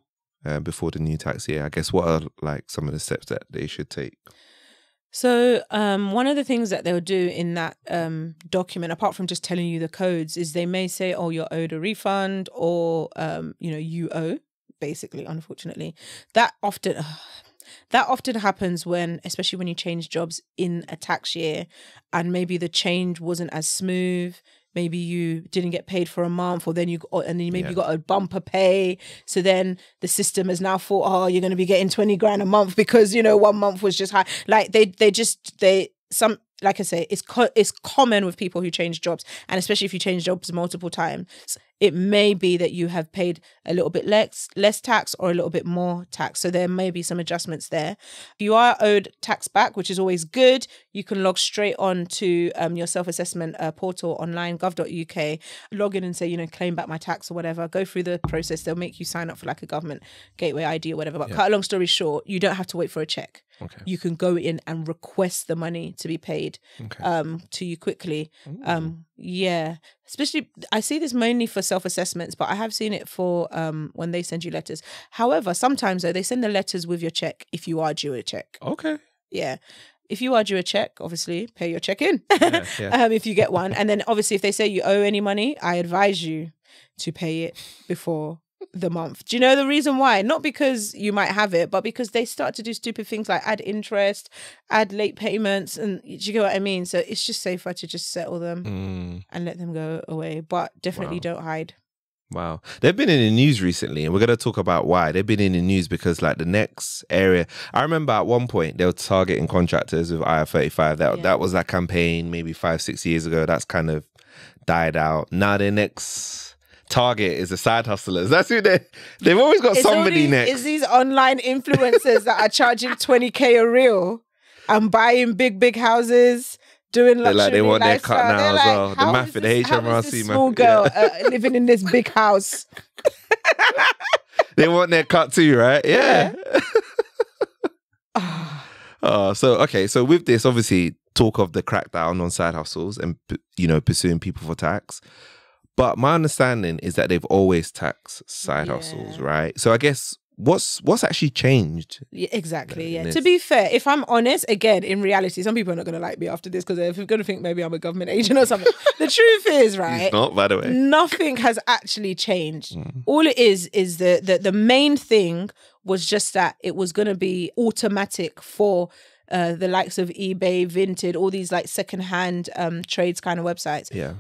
C: before the new tax year, I guess what are like some of the steps that they should take?
A: So one of the things that they'll do in that document, apart from just telling you the codes, is they may say, oh, you're owed a refund, or, you owe, basically, unfortunately. That often happens when, especially when you change jobs in a tax year, and maybe the change wasn't as smooth. Maybe you didn't get paid for a month, or then you got a bumper pay. So then the system has now thought, oh, you're going to be getting 20 grand a month because 1 month was just high. Like like I say, it's common with people who change jobs, and especially if you change jobs multiple times, it may be that you have paid a little bit less tax or a little bit more tax. So there may be some adjustments there. If you are owed tax back, which is always good, you can log straight on to your self-assessment portal online, gov.uk, log in and say, claim back my tax or whatever. Go through the process. They'll make you sign up for like a government gateway ID or whatever. But cut a long story short, you don't have to wait for a check.
C: Okay.
A: You can go in and request the money to be paid to you quickly. Especially I see this mainly for self-assessments, but I have seen it for when they send you letters. However, sometimes though, they send the letters with your check if you are due a check.
C: Okay.
A: Yeah. If you are due a check, obviously pay your check in
C: Yeah.
A: if you get one. And then obviously if they say you owe any money, I advise you to pay it before the month. Do you know the reason why? Not because you might have it, but because they start to do stupid things like add interest, add late payments, and do you get what I mean? So it's just safer to just settle them and let them go away. But definitely don't hide.
C: Wow. They've been in the news recently, and we're going to talk about why. They've been in the news because like the next area, I remember at one point they were targeting contractors with IR35. That was that campaign maybe 5-6 years ago. That's kind of died out. Now their next target is the side hustlers. That's who they've always got somebody next.
A: It's these online influencers that are charging 20k a reel and buying big houses, doing luxury
C: they want
A: lifestyle.
C: their cut now
A: They're
C: as well.
A: like,
C: The math of the HMRC,
A: how is this small girl living in this big house?
C: They want their cut too, right? Yeah. So with this, obviously, talk of the crackdown on side hustles and pursuing people for tax. But my understanding is that they've always taxed side hustles, right? So I guess what's actually changed? Yeah,
A: exactly. Yeah. To be fair, if I'm honest, again, in reality, some people are not going to like me after this because they're going to think maybe I'm a government agent or something. The truth is, right?
C: It's not, by the way.
A: Nothing has actually changed. All it is the main thing was just that it was going to be automatic for the likes of eBay, Vinted, all these like secondhand trades kind of websites.
C: Yeah.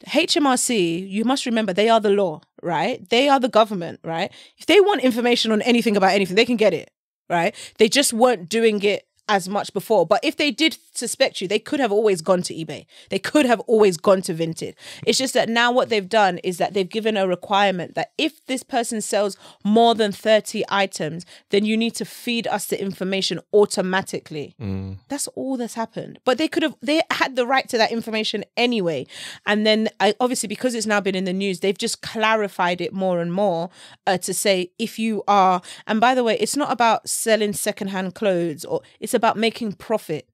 A: HMRC, you must remember, they are the law, right? They are the government, right? If they want information on anything about anything, they can get it, right? They just weren't doing it as much before. But if they did suspect you, they could have always gone to eBay. They could have always gone to Vinted. It's just that now what they've done is that they've given a requirement that if this person sells more than 30 items, then you need to feed us the information automatically. That's all that's happened. But they had the right to that information anyway. And then obviously because it's now been in the news, they've just clarified it more and more to say if you are, and by the way, it's not about selling secondhand clothes, or it's about making profit.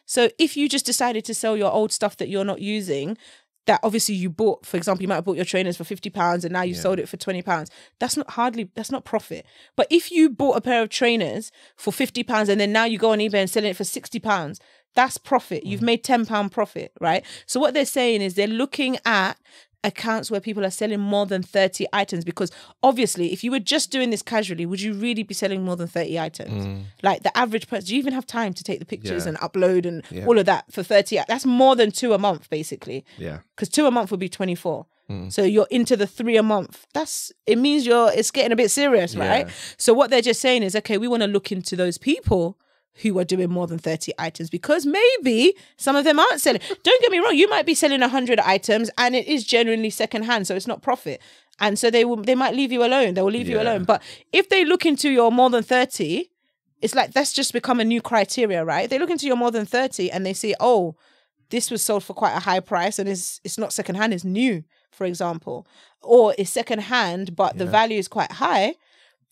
A: So if you just decided to sell your old stuff that you're not using, that obviously you bought, for example, you might have bought your trainers for £50 and now you sold it for £20. That's not profit. But if you bought a pair of trainers for £50 and then now you go on eBay and selling it for £60, that's profit. You've made £10 profit, right? So what they're saying is they're looking at accounts where people are selling more than 30 items, because obviously if you were just doing this casually, would you really be selling more than 30 items? Like the average person, do you even have time to take the pictures and upload and all of that for 30? That's more than 2 a month basically. Yeah. Because 2 a month would be 24. So you're into the 3 a month. It means it's getting a bit serious, right? So what they're just saying is, okay, we want to look into those people who are doing more than 30 items, because maybe some of them aren't selling. Don't get me wrong, you might be selling 100 items and it is genuinely secondhand, so it's not profit. And so they might leave you alone. They will leave you alone. But if they look into your more than 30, it's like that's just become a new criteria, right? They look into your more than 30 and they see, oh, this was sold for quite a high price and it's not secondhand, it's new, for example, or it's secondhand, but the value is quite high.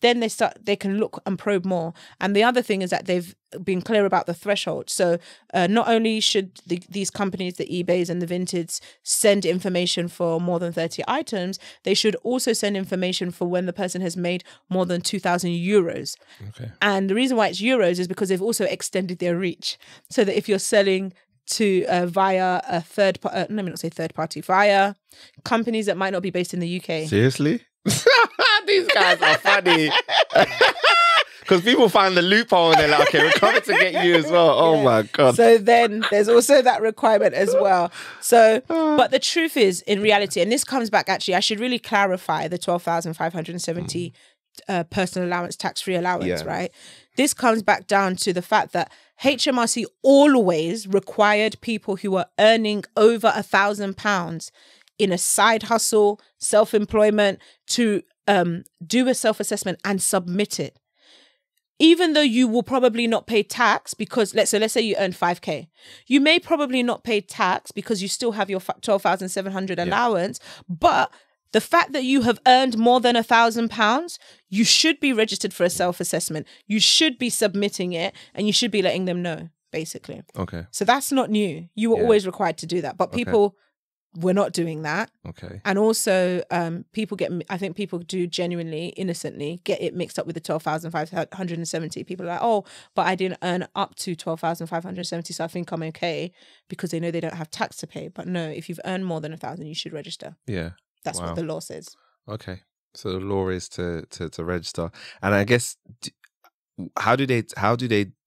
A: Then they can look and probe more. And the other thing is that they've been clear about the threshold. So not only should these companies, the eBays and the Vinted, send information for more than 30 items, they should also send information for when the person has made more than 2,000 euros.
C: Okay.
A: And the reason why it's euros is because they've also extended their reach. So that if you're selling to via a let me not say third party, via companies that might not be based in the UK.
C: Seriously? These guys are funny. Because people find the loophole and they're like, okay, we're coming to get you as well. Oh my God.
A: So then there's also that requirement as well. So, but the truth is, in reality, and this comes back actually, I should really clarify the 12,570 personal allowance, tax-free allowance, right? This comes back down to the fact that HMRC always required people who were earning over £1,000 in a side hustle, self-employment, to do a self-assessment and submit it. Even though you will probably not pay tax because, let's say you earn 5K, you may probably not pay tax because you still have your 12,700 allowance, but the fact that you have earned more than £1,000, you should be registered for a self-assessment. You should be submitting it and you should be letting them know, basically.
C: Okay.
A: So that's not new. You were always required to do that. But people were not doing that.
C: Okay.
A: And also I think people do genuinely, innocently get it mixed up with the 12,570. People are like, oh, but I didn't earn up to 12,570, so I think I'm okay, because they know they don't have tax to pay. But no, if you've earned more than 1,000, you should register.
C: Yeah.
A: That's what the law says.
C: Okay. So the law is to register. And I guess, how do they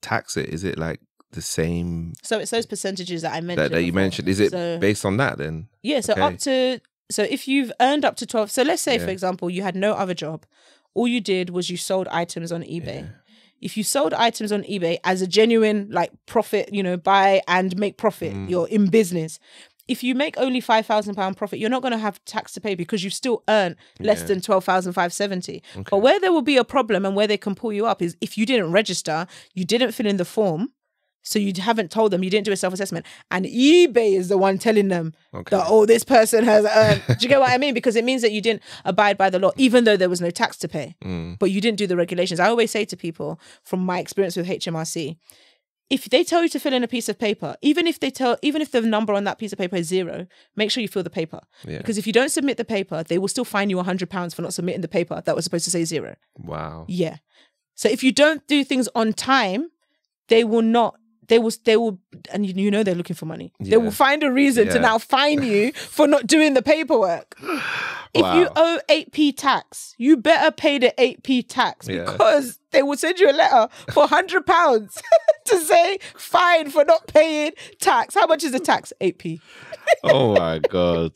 C: tax it? Is it like the same?
A: So it's those percentages that I mentioned.
C: That you mentioned. Is it based on that then?
A: Yeah. So so if you've earned up to 12, so let's say, for example, you had no other job. All you did was you sold items on eBay. Yeah. If you sold items on eBay as a genuine like profit, buy and make profit, you're in business. If you make only £5,000 profit, you're not going to have tax to pay because you still earn less than 12,570. Okay. But where there will be a problem and where they can pull you up is if you didn't register, you didn't fill in the form, so you haven't told them, you didn't do a self-assessment, and eBay is the one telling them that, oh, this person has earned. Do you get what I mean? Because it means that you didn't abide by the law, even though there was no tax to pay, but you didn't do the regulations. I always say to people, from my experience with HMRC, if they tell you to fill in a piece of paper, even if the number on that piece of paper is 0, make sure you fill the paper. Yeah. Because if you don't submit the paper, they will still fine you £100 for not submitting the paper that was supposed to say 0.
C: Wow.
A: Yeah. So if you don't do things on time, they will, and they're looking for money. Yeah. They will find a reason to now fine you for not doing the paperwork. If you owe 8p tax, you better pay the 8p tax because they will send you a letter for £100 to say fine for not paying tax. How much is the tax? 8p.
C: Oh my God.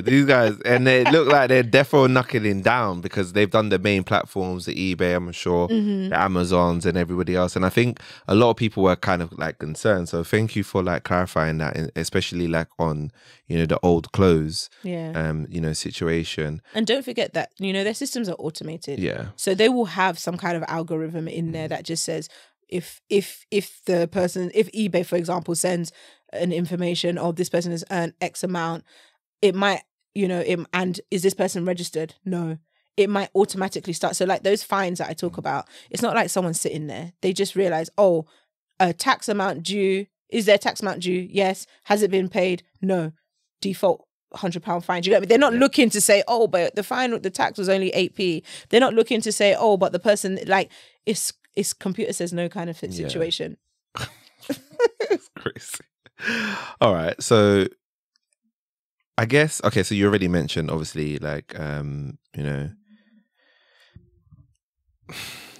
C: These guys, and they look like they're defo knuckling down because they've done the main platforms, the eBay, I'm sure, the Amazons and everybody else. And I think a lot of people were kind of like concerned. So thank you for like clarifying that, especially like on, the old clothes, situation.
A: And don't forget that, their systems are automated.
C: Yeah.
A: So they will have some kind of algorithm in there that just says, if eBay, for example, sends an information, oh, this person has earned X amount, it might, and is this person registered? No. It might automatically start. So like those fines that I talk about, it's not like someone's sitting there. They just realize, oh, a tax amount due. Is there a tax amount due? Yes. Has it been paid? No. Default £100 fine. Do you get me? They're not looking to say, oh, but the tax was only 8p. They're not looking to say, oh, but the person, like, it's computer says no kind of situation.
C: It's crazy. All right. So I guess, okay, so you already mentioned, obviously, like,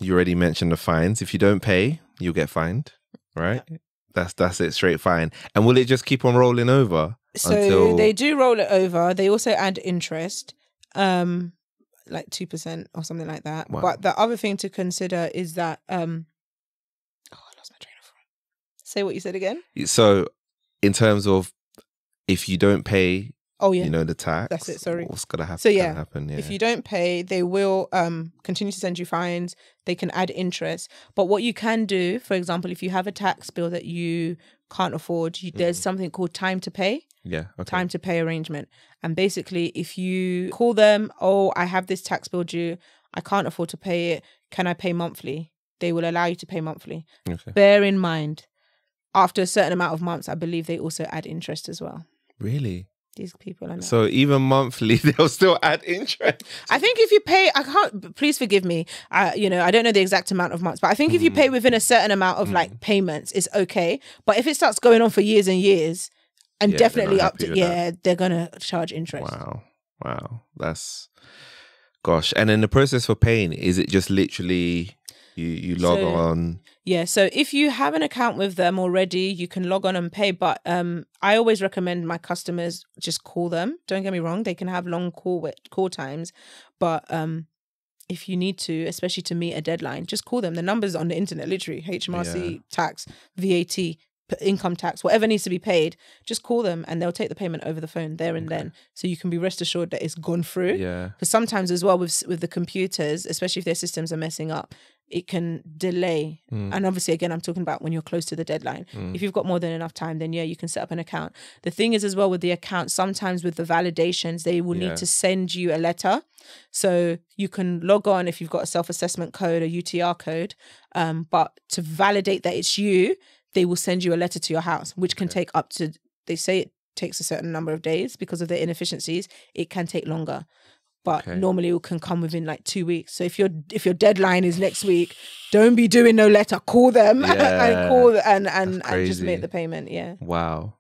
C: you already mentioned the fines. If you don't pay, you'll get fined, right? Yeah. That's it, straight fine. And will it just keep on rolling over?
A: So they do roll it over. They also add interest, like 2% or something like that. Wow. But the other thing to consider is that, I lost my train of thought. Say what you said again.
C: So in terms of if you don't pay,
A: Oh yeah,
C: you know, the tax.
A: That's it, sorry.
C: What's gonna happen?
A: So yeah,
C: happen, yeah.
A: if you don't pay, they will continue to send you fines. They can add interest. But what you can do, for example, if you have a tax bill that you can't afford, there's something called time to pay.
C: Yeah. Okay.
A: Time to pay arrangement. And basically, if you call them, oh, I have this tax bill due, I can't afford to pay it, can I pay monthly? They will allow you to pay monthly.
C: Okay.
A: Bear in mind, after a certain amount of months, I believe they also add interest as well.
C: Really?
A: These people are not.
C: So even monthly, they'll still add interest.
A: I think if you pay, I can't, please forgive me. I don't know the exact amount of months, but I think if you pay within a certain amount of like payments, it's okay. But if it starts going on for years and years, and
C: Yeah,
A: definitely
C: they're not
A: up
C: happy
A: to,
C: with that.
A: they're going to charge interest.
C: Wow. That's, gosh. And then the process for paying, is it just literally you log on?
A: Yeah, so if you have an account with them already, you can log on and pay. But I always recommend my customers just call them. Don't get me wrong, they can have long call times, but if you need to, especially to meet a deadline, just call them. The number's on the internet, literally. HMRC, tax, VAT, income tax, whatever needs to be paid, just call them and they'll take the payment over the phone there and then. So you can be rest assured that it's gone through.
C: Yeah.
A: Because sometimes as well with the computers, especially if their systems are messing up, it can delay. And obviously, again, I'm talking about when you're close to the deadline. If you've got more than enough time, then yeah, you can set up an account. The thing is as well with the account, sometimes with the validations, they will need to send you a letter. So you can log on if you've got a self-assessment code, a UTR code. But to validate that it's you, they will send you a letter to your house, which can take up to, they say it takes a certain number of days because of the inefficiencies. It can take longer. But normally it can come within like 2 weeks. So if your deadline is next week, don't be doing no letter. Call them and just make the payment. Yeah.
C: Wow.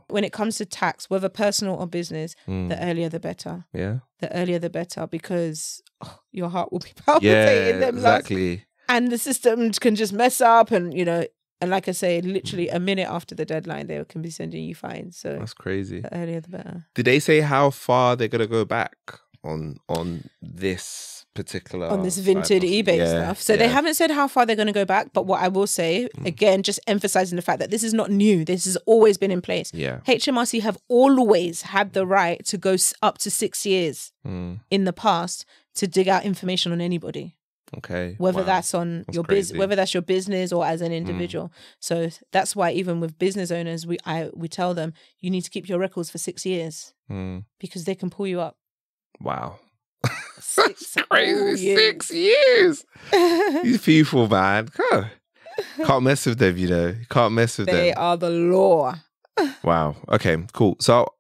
A: When it comes to tax, whether personal or business, the earlier the better.
C: Yeah.
A: The earlier the better, because your heart will be palpitating.
C: Yeah, exactly.
A: And the system can just mess up, and and like I say, literally a minute after the deadline, they can be sending you fines. So
C: that's crazy.
A: The earlier the better.
C: Did they say how far they're gonna go back on this particular,
A: on this vintage eBay stuff? So they haven't said how far they're going to go back, but what I will say, again, just emphasizing the fact that this is not new. This has always been in place. HMRC have always had the right to go up to 6 years in the past to dig out information on anybody.
C: Okay.
A: Whether that's on your business, whether that's your business or as an individual. So that's why even with business owners, we tell them you need to keep your records for 6 years because they can pull you up.
C: Wow.
A: 6
C: crazy. 6 years. These people, man. Can't mess with them, Can't mess with them.
A: They are the law.
C: Wow. Okay, cool. So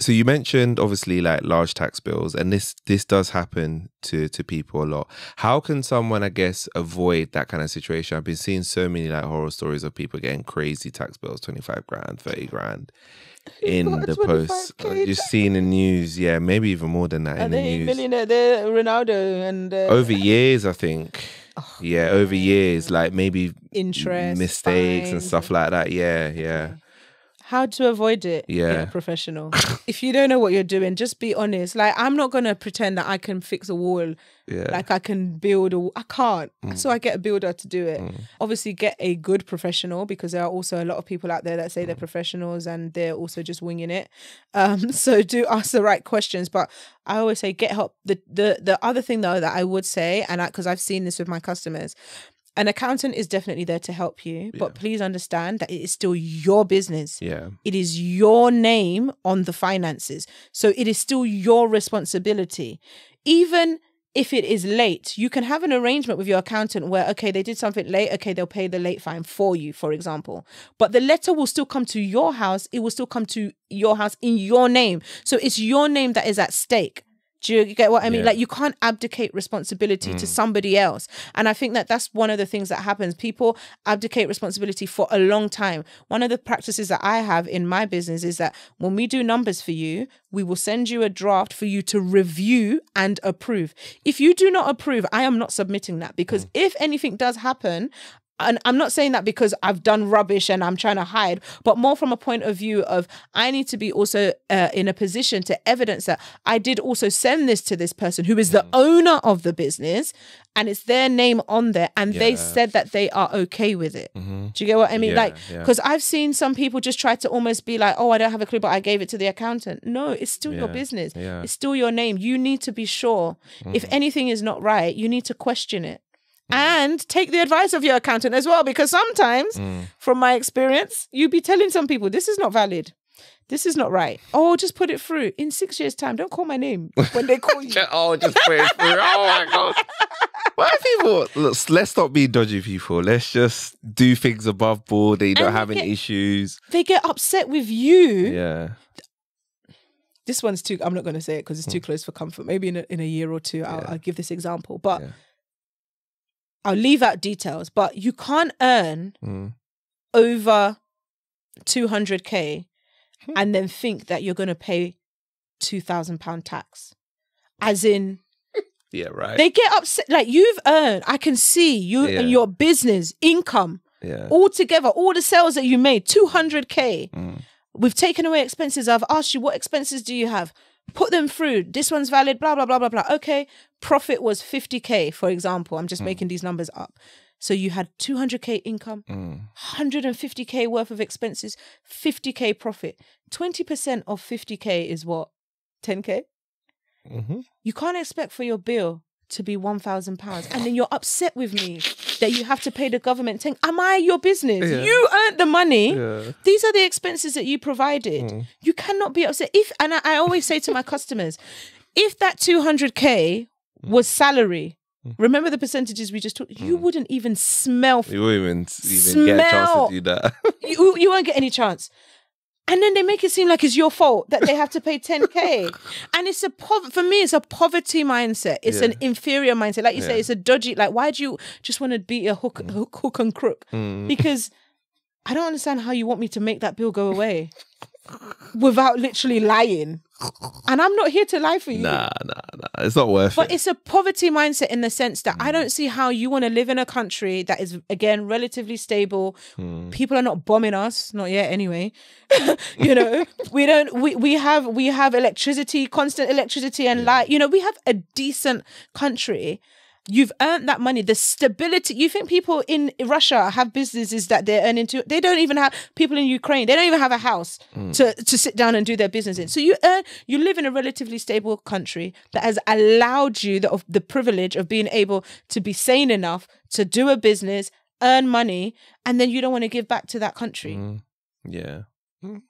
C: you mentioned obviously like large tax bills, and this does happen to people a lot. How can someone, I guess, avoid that kind of situation? I've been seeing so many like horror stories of people getting crazy tax bills, 25 grand, 30 grand. In the post, just seeing the news, maybe even more than that.
A: Are they millionaire? They're Ronaldo and
C: over years, I think. Over years, like maybe
A: interest,
C: mistakes
A: fines,
C: and stuff like that. Yeah.
A: How to avoid it? Get a professional. If you don't know what you're doing, just be honest. Like, I'm not gonna pretend that I can fix a wall. Like I can build I can't. So I get a builder to do it. Obviously get a good professional, because there are also a lot of people out there that say they're professionals and they're also just winging it. So do ask the right questions. But I always say get help. The other thing though that I would say, and because I've seen this with my customers, an accountant is definitely there to help you, but please understand that it is still your business. It is your name on the finances. So it is still your responsibility. Even if it is late, you can have an arrangement with your accountant where, okay, they did something late. Okay, they'll pay the late fine for you, for example. But the letter will still come to your house. It will still come to your house in your name. So it's your name that is at stake. Do you get what I mean? Like, you can't abdicate responsibility to somebody else. And I think that that's one of the things that happens. People abdicate responsibility for a long time. One of the practices that I have in my business is that when we do numbers for you, we will send you a draft for you to review and approve. If you do not approve, I am not submitting that, because if anything does happen, and I'm not saying that because I've done rubbish and I'm trying to hide, but more from a point of view of I need to be also in a position to evidence that I did also send this to this person who is the owner of the business, and it's their name on there, and they said that they are okay with it. Do you get what I mean? Because I've seen some people just try to almost be like, oh, I don't have a clue, but I gave it to the accountant. No, it's still your business. It's still your name. You need to be sure. If anything is not right, you need to question it. And take the advice of your accountant as well, because sometimes, from my experience, you be telling some people, this is not valid. This is not right. Oh, just put it through. In 6 years' time, don't call my name when they call you.
C: just put it through. Oh, my God. Why people, look, let's stop being dodgy people. Let's just do things above board. They don't have any issues.
A: They get upset with you.
C: Yeah.
A: This one's too, I'm not going to say it because it's too close for comfort. Maybe in a year or two, I'll give this example. But I'll leave out details. But you can't earn over 200K and then think that you're going to pay £2,000 tax. As in...
C: Yeah, right.
A: They get upset. Like, you've earned, I can see you and your business income all together, all the sales that you made, 200K. We've taken away expenses. I've asked you, what expenses do you have? Put them through. This one's valid, blah, blah, blah, blah, blah. Okay. Profit was 50K, for example. I'm just making these numbers up. So you had 200K income, 150K worth of expenses, 50K profit. 20% of 50K is what? 10K? You can't expect for your bill to be £1,000, and then you're upset with me that you have to pay the government. Saying, am I your business? You earned the money. These are the expenses that you provided. You cannot be upset. And I always say to my customers, if that 200K was salary, remember the percentages we just took, you wouldn't even smell.
C: You wouldn't even get a chance to do that.
A: you won't get any chance. And then they make it seem like it's your fault that they have to pay 10K. And for me, it's a poverty mindset. It's an inferior mindset. Like you say, it's a dodgy, like, why do you just want to beat a hook and crook? Because I don't understand how you want me to make that bill go away without literally lying. And I'm not here to lie for you.
C: Nah. It's not worth it.
A: But it's a poverty mindset in the sense that I don't see how you want to live in a country that is, again, relatively stable. People are not bombing us, not yet anyway. You know, we have electricity, constant electricity and light. You know, we have a decent country. You've earned that money, the stability. You think people in Russia have businesses that they're earning to? They don't even have, people in Ukraine, they don't even have a house to sit down and do their business in. So you live in a relatively stable country that has allowed you the privilege of being able to be sane enough to do a business, earn money, and then you don't want to give back to that country.
C: Yeah.
A: You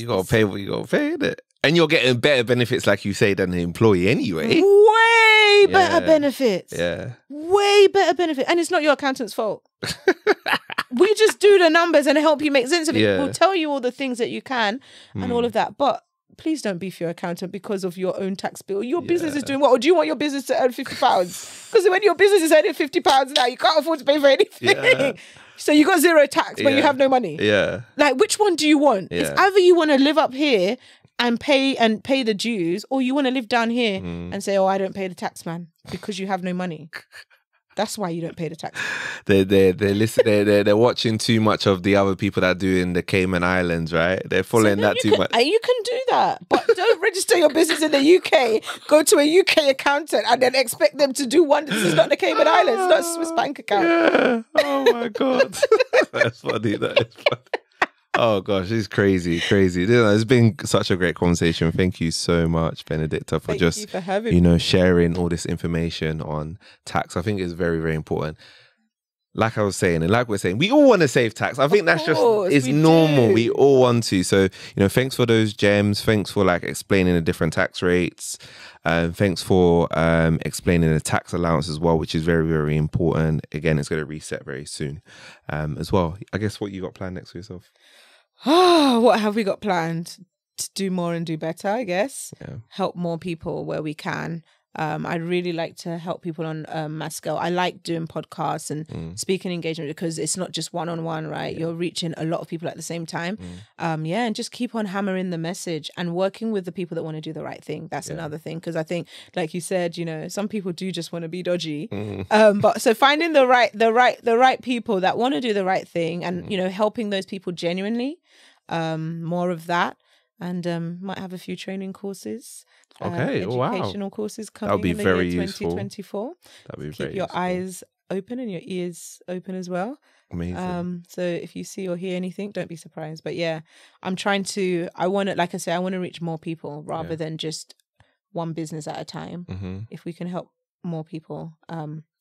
C: got to pay what you got to pay, innit? And you're getting better benefits, like you say, than an employee anyway.
A: Way better benefits.
C: Yeah.
A: Way better benefits. And it's not your accountant's fault. We just do the numbers and help you make sense of it. We'll tell you all the things that you can and all of that. But please don't beef your accountant because of your own tax bill. Your business is doing what? Or do you want your business to earn £50? Because when your business is earning £50 now, you can't afford to pay for anything. Yeah. So you got zero tax, but you have no money.
C: Yeah.
A: Like, which one do you want? It's either you want to live up here and pay the dues, or you want to live down here and say, oh, I don't pay the tax, man, because you have no money. That's why you don't pay the tax. They're watching too much of the other people that do in the Cayman Islands, right? They're following that too much. You can do that, but don't register your business in the UK, go to a UK accountant and then expect them to do wonders. It's not the Cayman Islands, it's not a Swiss bank account.
C: Yeah. Oh my God. That's funny. That is funny. Oh gosh, it's crazy. It's been such a great conversation. Thank you so much, Benedicta, for sharing all this information on tax. I think it's very, very important. Like I was saying, and like we're saying, we all want to save tax. I think that's just, it's normal. We all want to. So, thanks for those gems. Thanks for explaining the different tax rates. Thanks for explaining the tax allowance as well, which is very, very important. Again, it's going to reset very soon as well. I guess what you got planned next for yourself?
A: What have we got planned? To do more and do better, I guess.
C: Yeah.
A: Help more people where we can. I really like to help people on mass scale. I like doing podcasts and speaking engagement because it's not just one-on-one, right? You're reaching a lot of people at the same time. And just keep on hammering the message and working with the people that want to do the right thing. That's another thing, because I think, like you said, some people do just want to be dodgy. But so finding the right people that want to do the right thing and helping those people genuinely, more of that. And might have a few training courses, educational courses coming
C: be
A: in the
C: very
A: year
C: useful.
A: 2024.
C: That'd be
A: Keep
C: very
A: your
C: useful.
A: eyes open and your ears open as well.
C: Amazing.
A: So if you see or hear anything, don't be surprised. But yeah, I want to reach more people rather than just one business at a time. If we can help more people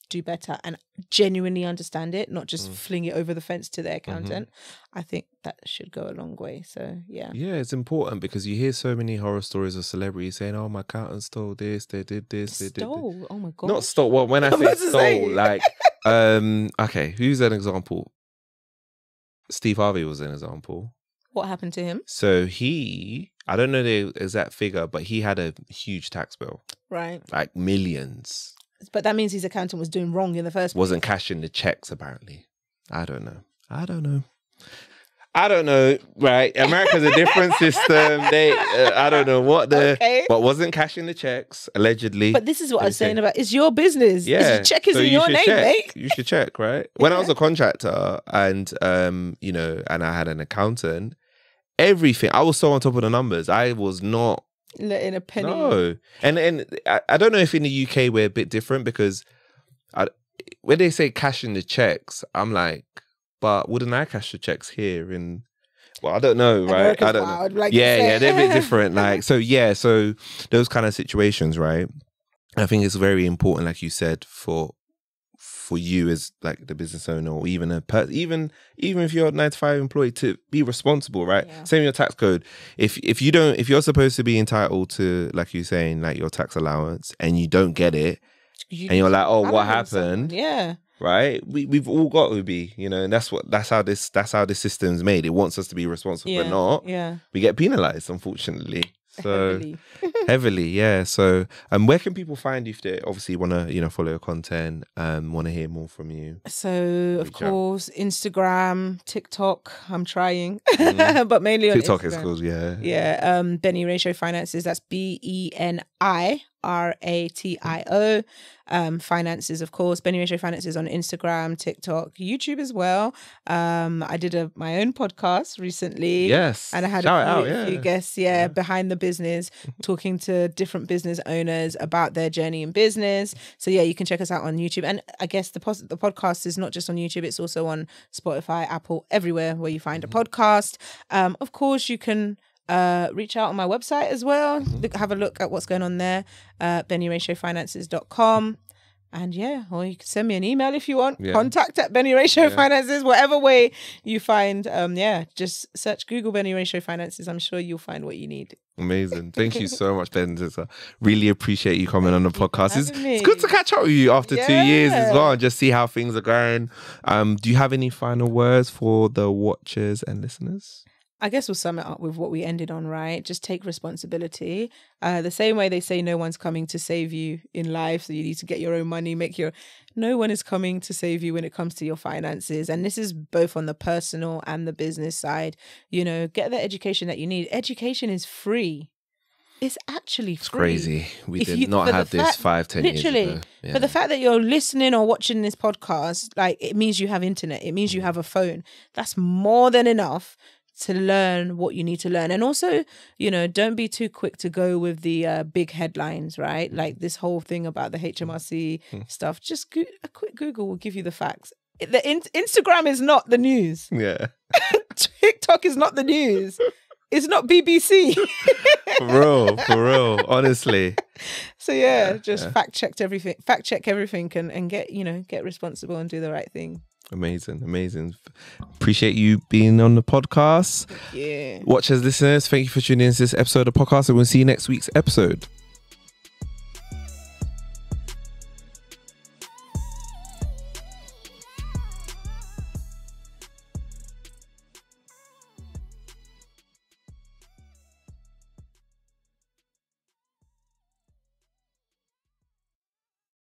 A: do better and genuinely understand it, not just fling it over the fence to their accountant, I think that should go a long way. So yeah,
C: it's important because you hear so many horror stories of celebrities saying, "Oh, my accountant stole this, they did this, they did this."
A: Oh my god,
C: Not stole. Well, when I say stole, like, okay, who's an example? Steve Harvey was an example.
A: What happened to him?
C: So I don't know the exact figure, but he had a huge tax bill,
A: Right,
C: like millions.
A: but that means his accountant was doing wrong in the first place.
C: Wasn't cashing the checks, apparently. I don't know. Right? America's a different system. I don't know but wasn't cashing the checks allegedly.
A: But this is what I was saying about. It's your business.
C: Yeah,
A: check is in your name, mate.
C: You should check, right? When I was a contractor, and and I had an accountant, everything I was so on top of the numbers. I was not
A: letting a penny.
C: No, and I don't know if in the UK we're a bit different because when they say cashing the checks, I'm like, but wouldn't I cash the checks here in? Well, I don't know, right?
A: America's
C: I don't
A: wild,
C: know.
A: like
C: Yeah, they're a bit different. Like, so those kind of situations, right? I think it's very important, like you said, for you as like the business owner, or even even if you're a 9-to-5 employee, to be responsible, right?
A: Yeah.
C: Same with your tax code. If you're supposed to be entitled to, like you're saying, like your tax allowance, and you don't get it, and you're like, oh, what happened?
A: Yeah.
C: Right? We've all got to be, and that's how this system's made. It wants us to be responsible, but not.
A: Yeah.
C: We get penalized, unfortunately. So
A: Heavily.
C: yeah. So where can people find you if they obviously want to follow your content, want to hear more from you?
A: So of course, Instagram, TikTok, I'm trying, but mainly on
C: TikTok
A: Instagram.
C: is cool, yeah.
A: Yeah. Beniratio Finances, that's BENIRATIO. Finances, of course. Beniratio Finances on Instagram, TikTok, YouTube as well. I did my own podcast recently.
C: Yes.
A: And I had a few guests, behind the business, talking to different business owners about their journey in business. So yeah, you can check us out on YouTube. And I guess the podcast is not just on YouTube, it's also on Spotify, Apple, everywhere where you find a podcast. Of course, you can reach out on my website as well. Have a look at what's going on there. Beniratiofinances.com. And or you can send me an email if you want. Contact at Beniratio Finances, whatever way you find. Just search Google Beniratio Finances. I'm sure you'll find what you need.
C: Amazing. Thank you so much, Benedicta. Really appreciate you coming on the podcast. It's good to catch up with you after 2 years as well and just see how things are going. Do you have any final words for the watchers and listeners?
A: I guess we'll sum it up with what we ended on, right? Just take responsibility. The same way they say no one's coming to save you in life, so you need to get your own money, no one is coming to save you when it comes to your finances. And this is both on the personal and the business side. Get the education that you need. Education is free. It's actually free.
C: It's crazy. We did not have this 5-10 years ago. Yeah.
A: But the fact that you're listening or watching this podcast, like, it means you have internet. It means you have a phone. That's more than enough to learn what you need to learn. And also, don't be too quick to go with the big headlines, right? Like this whole thing about the HMRC stuff. Just a quick Google will give you the facts. Instagram is not the news.
C: Yeah.
A: TikTok is not the news. It's not BBC.
C: For real, honestly.
A: So just fact check everything and get responsible and do the right thing.
C: Amazing. Appreciate you being on the podcast.
A: Yeah.
C: Watchers, listeners, thank you for tuning in to this episode of the podcast, and we'll see you next week's episode.